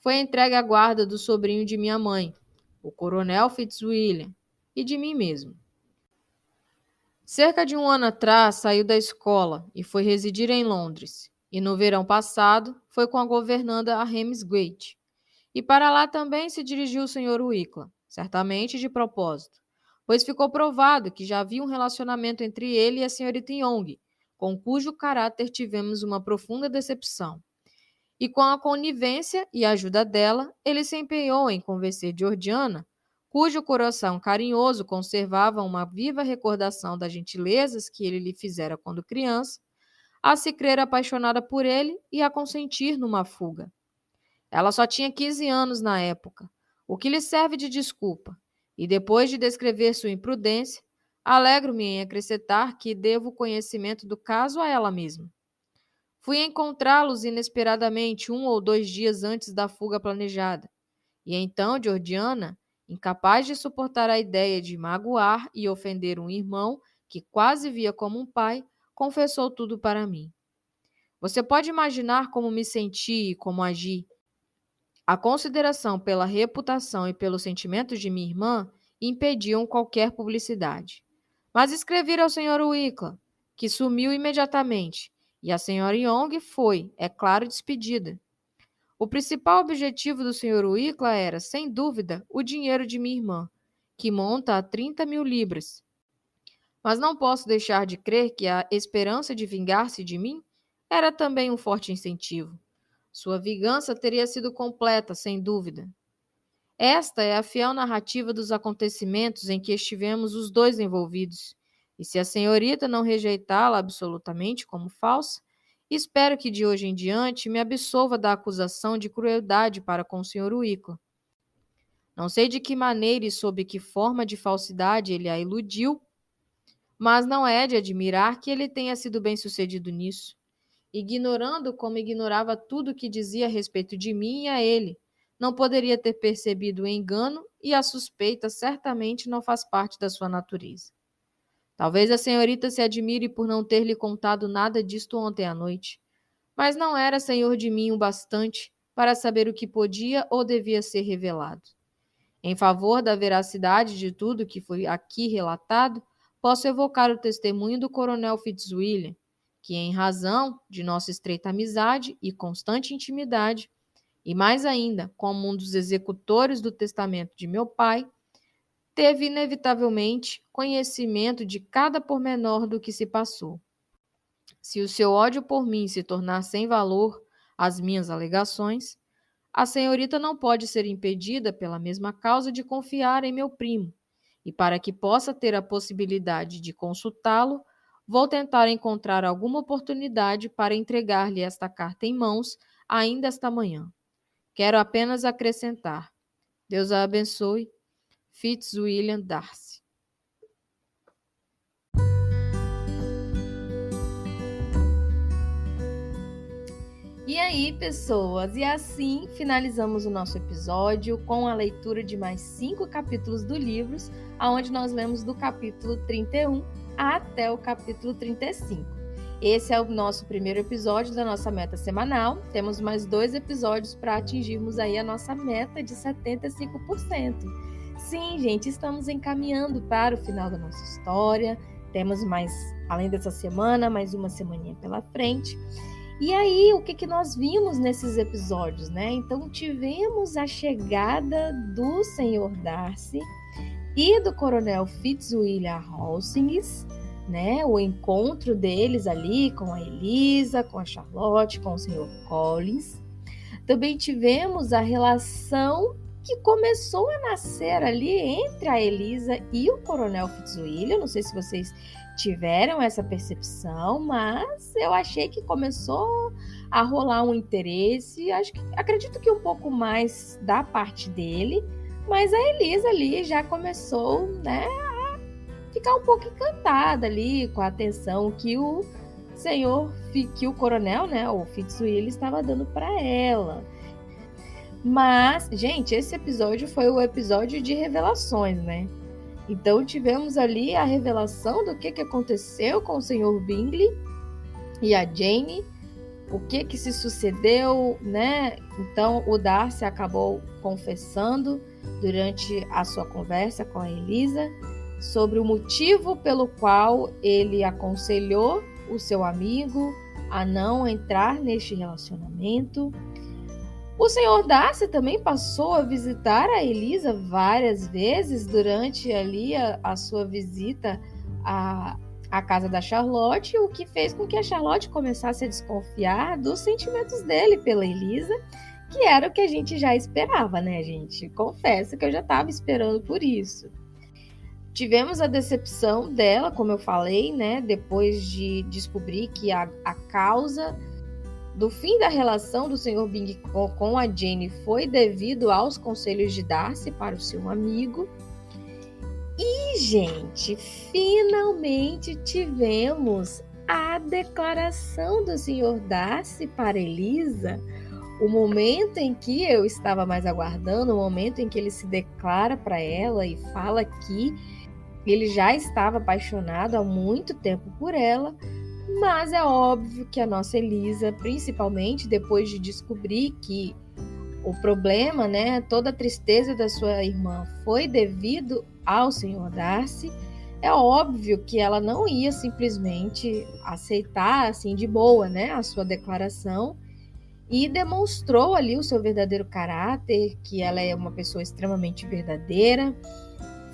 foi entregue à guarda do sobrinho de minha mãe, o coronel Fitzwilliam, e de mim mesmo. Cerca de um ano atrás, saiu da escola e foi residir em Londres, e no verão passado foi com a governanda a Ramsgate. E para lá também se dirigiu o Sr. Wickla, certamente de propósito, pois ficou provado que já havia um relacionamento entre ele e a senhorita Young, com cujo caráter tivemos uma profunda decepção. E com a conivência e ajuda dela, ele se empenhou em convencer Georgiana, cujo coração carinhoso conservava uma viva recordação das gentilezas que ele lhe fizera quando criança, a se crer apaixonada por ele e a consentir numa fuga. Ela só tinha 15 anos na época, o que lhe serve de desculpa, e depois de descrever sua imprudência, alegro-me em acrescentar que devo o conhecimento do caso a ela mesma. Fui encontrá-los inesperadamente 1 ou 2 dias antes da fuga planejada, e então Georgiana, incapaz de suportar a ideia de magoar e ofender um irmão que quase via como um pai, confessou tudo para mim. Você pode imaginar como me senti e como agi. A consideração pela reputação e pelos sentimentos de minha irmã impediam qualquer publicidade. Mas escrevi ao Sr. Wickla, que sumiu imediatamente, e a Sra. Young foi, é claro, despedida. O principal objetivo do Sr. Wickla era, sem dúvida, o dinheiro de minha irmã, que monta a 30.000 libras. Mas não posso deixar de crer que a esperança de vingar-se de mim era também um forte incentivo. Sua vingança teria sido completa, sem dúvida. Esta é a fiel narrativa dos acontecimentos em que estivemos os dois envolvidos, e se a senhorita não rejeitá-la absolutamente como falsa, espero que de hoje em diante me absolva da acusação de crueldade para com o Sr. Wickla. Não sei de que maneira e sob que forma de falsidade ele a iludiu, mas não é de admirar que ele tenha sido bem-sucedido nisso. Ignorando como ignorava tudo o que dizia a respeito de mim e a ele, não poderia ter percebido o engano e a suspeita certamente não faz parte da sua natureza. Talvez a senhorita se admire por não ter lhe contado nada disto ontem à noite, mas não era senhor de mim o bastante para saber o que podia ou devia ser revelado. Em favor da veracidade de tudo que foi aqui relatado, posso evocar o testemunho do coronel Fitzwilliam, que, em razão de nossa estreita amizade e constante intimidade, e mais ainda, como um dos executores do testamento de meu pai, teve inevitavelmente conhecimento de cada pormenor do que se passou. Se o seu ódio por mim se tornar sem valor às minhas alegações, a senhorita não pode ser impedida pela mesma causa de confiar em meu primo, e para que possa ter a possibilidade de consultá-lo, vou tentar encontrar alguma oportunidade para entregar-lhe esta carta em mãos ainda esta manhã. Quero apenas acrescentar. Deus a abençoe. Fitzwilliam Darcy. E aí, pessoas? E assim finalizamos o nosso episódio com a leitura de mais 5 capítulos do livro, onde nós lemos do capítulo 31 até o capítulo 35. Esse é o nosso primeiro episódio da nossa meta semanal. Temos mais 2 episódios para atingirmos aí a nossa meta de 75%. Sim, gente, estamos encaminhando para o final da nossa história. Temos mais, além dessa semana, mais uma semaninha pela frente. E aí, o que nós vimos nesses episódios, né? Então, tivemos a chegada do Sr. Darcy e do Coronel Fitzwilliam Hastings, né? O encontro deles ali com a Elisa, com a Charlotte, com o Sr. Collins. Também tivemos a relação que começou a nascer ali entre a Elisa e o Coronel Fitzwilliam. Não sei se vocês tiveram essa percepção, mas eu achei que começou a rolar um interesse. Acredito que um pouco mais da parte dele, mas a Elisa ali já começou, né, ficar um pouco encantada ali com a atenção que o coronel, né, o Fitzwilliam, estava dando para ela. Mas, gente, esse episódio foi o episódio de revelações, né? Então tivemos ali a revelação do que aconteceu com o Sr. Bingley e a Jane, o que se sucedeu, né? Então o Darcy acabou confessando durante a sua conversa com a Elisa sobre o motivo pelo qual ele aconselhou o seu amigo a não entrar neste relacionamento. O Sr. Darcy também passou a visitar a Elisa várias vezes durante ali a sua visita à casa da Charlotte, o que fez com que a Charlotte começasse a desconfiar dos sentimentos dele pela Elisa, que era o que a gente já esperava, né, gente? Confesso que eu já estava esperando por isso. Tivemos a decepção dela, como eu falei, né, depois de descobrir que a causa do fim da relação do Sr. Bingley com a Jane foi devido aos conselhos de Darcy para o seu amigo. E, gente, finalmente tivemos a declaração do Sr. Darcy para Elisa, o momento em que eu estava mais aguardando, o momento em que ele se declara para ela e fala que ele já estava apaixonado há muito tempo por ela. Mas é óbvio que a nossa Elisa, principalmente depois de descobrir que o problema, né, toda a tristeza da sua irmã foi devido ao Sr. Darcy, é óbvio que ela não ia simplesmente aceitar assim de boa, né, a sua declaração, e demonstrou ali o seu verdadeiro caráter, que ela é uma pessoa extremamente verdadeira,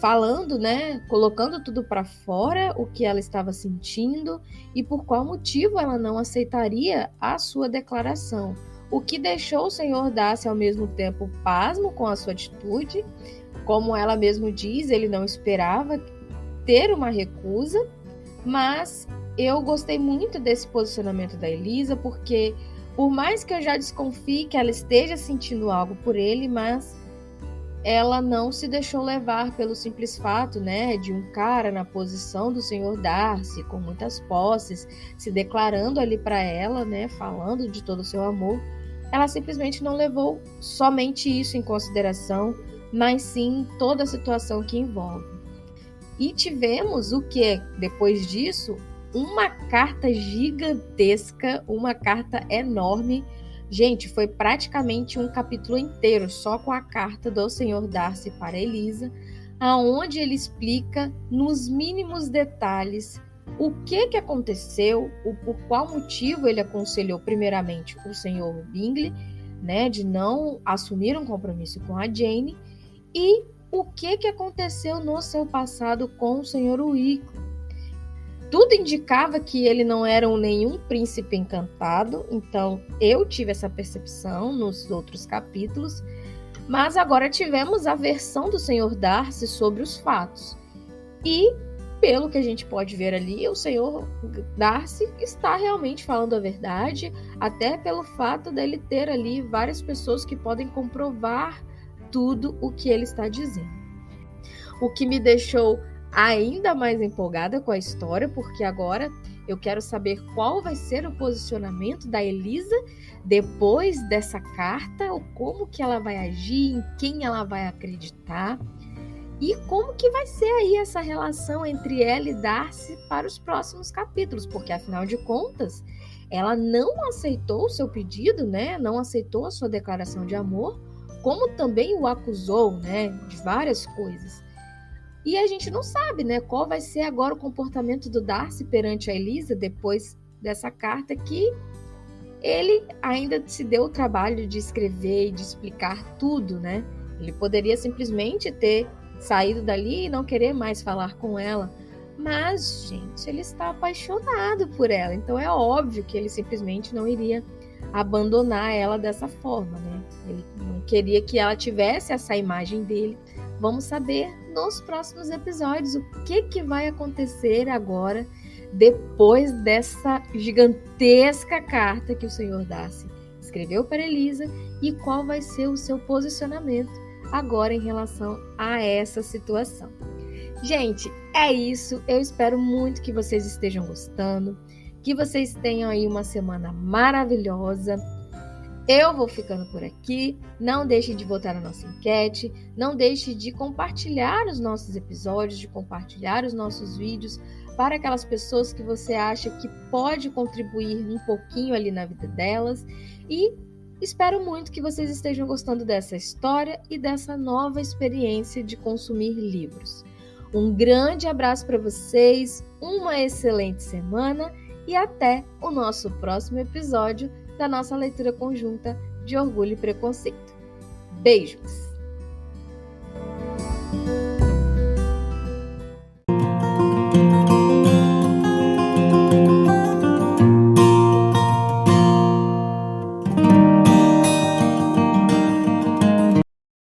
falando, né, colocando tudo para fora, o que ela estava sentindo e por qual motivo ela não aceitaria a sua declaração. O que deixou o Sr. Darcy ao mesmo tempo pasmo com a sua atitude. Como ela mesma diz, ele não esperava ter uma recusa, mas eu gostei muito desse posicionamento da Elisa, porque por mais que eu já desconfie que ela esteja sentindo algo por ele, mas ela não se deixou levar pelo simples fato, né, de um cara na posição do Sr. Darcy, com muitas posses, se declarando ali para ela, né, falando de todo o seu amor. Ela simplesmente não levou somente isso em consideração, mas sim toda a situação que envolve. E tivemos o que? Depois disso, uma carta gigantesca, uma carta enorme. Gente, foi praticamente um capítulo inteiro só com a carta do Sr. Darcy para Elisa, aonde ele explica nos mínimos detalhes o que aconteceu, por qual motivo ele aconselhou primeiramente o Sr. Bingley, né, de não assumir um compromisso com a Jane, e o que aconteceu no seu passado com o Sr. Wickham. Tudo indicava que ele não era nenhum príncipe encantado, então eu tive essa percepção nos outros capítulos, mas agora tivemos a versão do Sr. Darcy sobre os fatos. E, pelo que a gente pode ver ali, o Sr. Darcy está realmente falando a verdade, até pelo fato dele ter ali várias pessoas que podem comprovar tudo o que ele está dizendo. O que me deixou ainda mais empolgada com a história, porque agora eu quero saber qual vai ser o posicionamento da Elisa depois dessa carta, ou como que ela vai agir, em quem ela vai acreditar e como que vai ser aí essa relação entre ela e Darcy para os próximos capítulos, porque afinal de contas ela não aceitou o seu pedido, né? Não aceitou a sua declaração de amor, como também o acusou, né, de várias coisas. E a gente não sabe, né, qual vai ser agora o comportamento do Darcy perante a Elisa depois dessa carta, que ele ainda se deu o trabalho de escrever e de explicar tudo, né? Ele poderia simplesmente ter saído dali e não querer mais falar com ela. Mas, gente, ele está apaixonado por ela, então é óbvio que ele simplesmente não iria abandonar ela dessa forma, né? Ele não queria que ela tivesse essa imagem dele. Vamos saber nos próximos episódios o que vai acontecer agora, depois dessa gigantesca carta que o Sr. Darcy escreveu para Elisa, e qual vai ser o seu posicionamento agora em relação a essa situação. Gente, é isso. Eu espero muito que vocês estejam gostando, que vocês tenham aí uma semana maravilhosa. Eu vou ficando por aqui. Não deixe de votar na nossa enquete. Não deixe de compartilhar os nossos episódios, de compartilhar os nossos vídeos para aquelas pessoas que você acha que pode contribuir um pouquinho ali na vida delas. E espero muito que vocês estejam gostando dessa história e dessa nova experiência de consumir livros. Um grande abraço para vocês, uma excelente semana e até o nosso próximo episódio da nossa leitura conjunta de Orgulho e Preconceito. Beijos!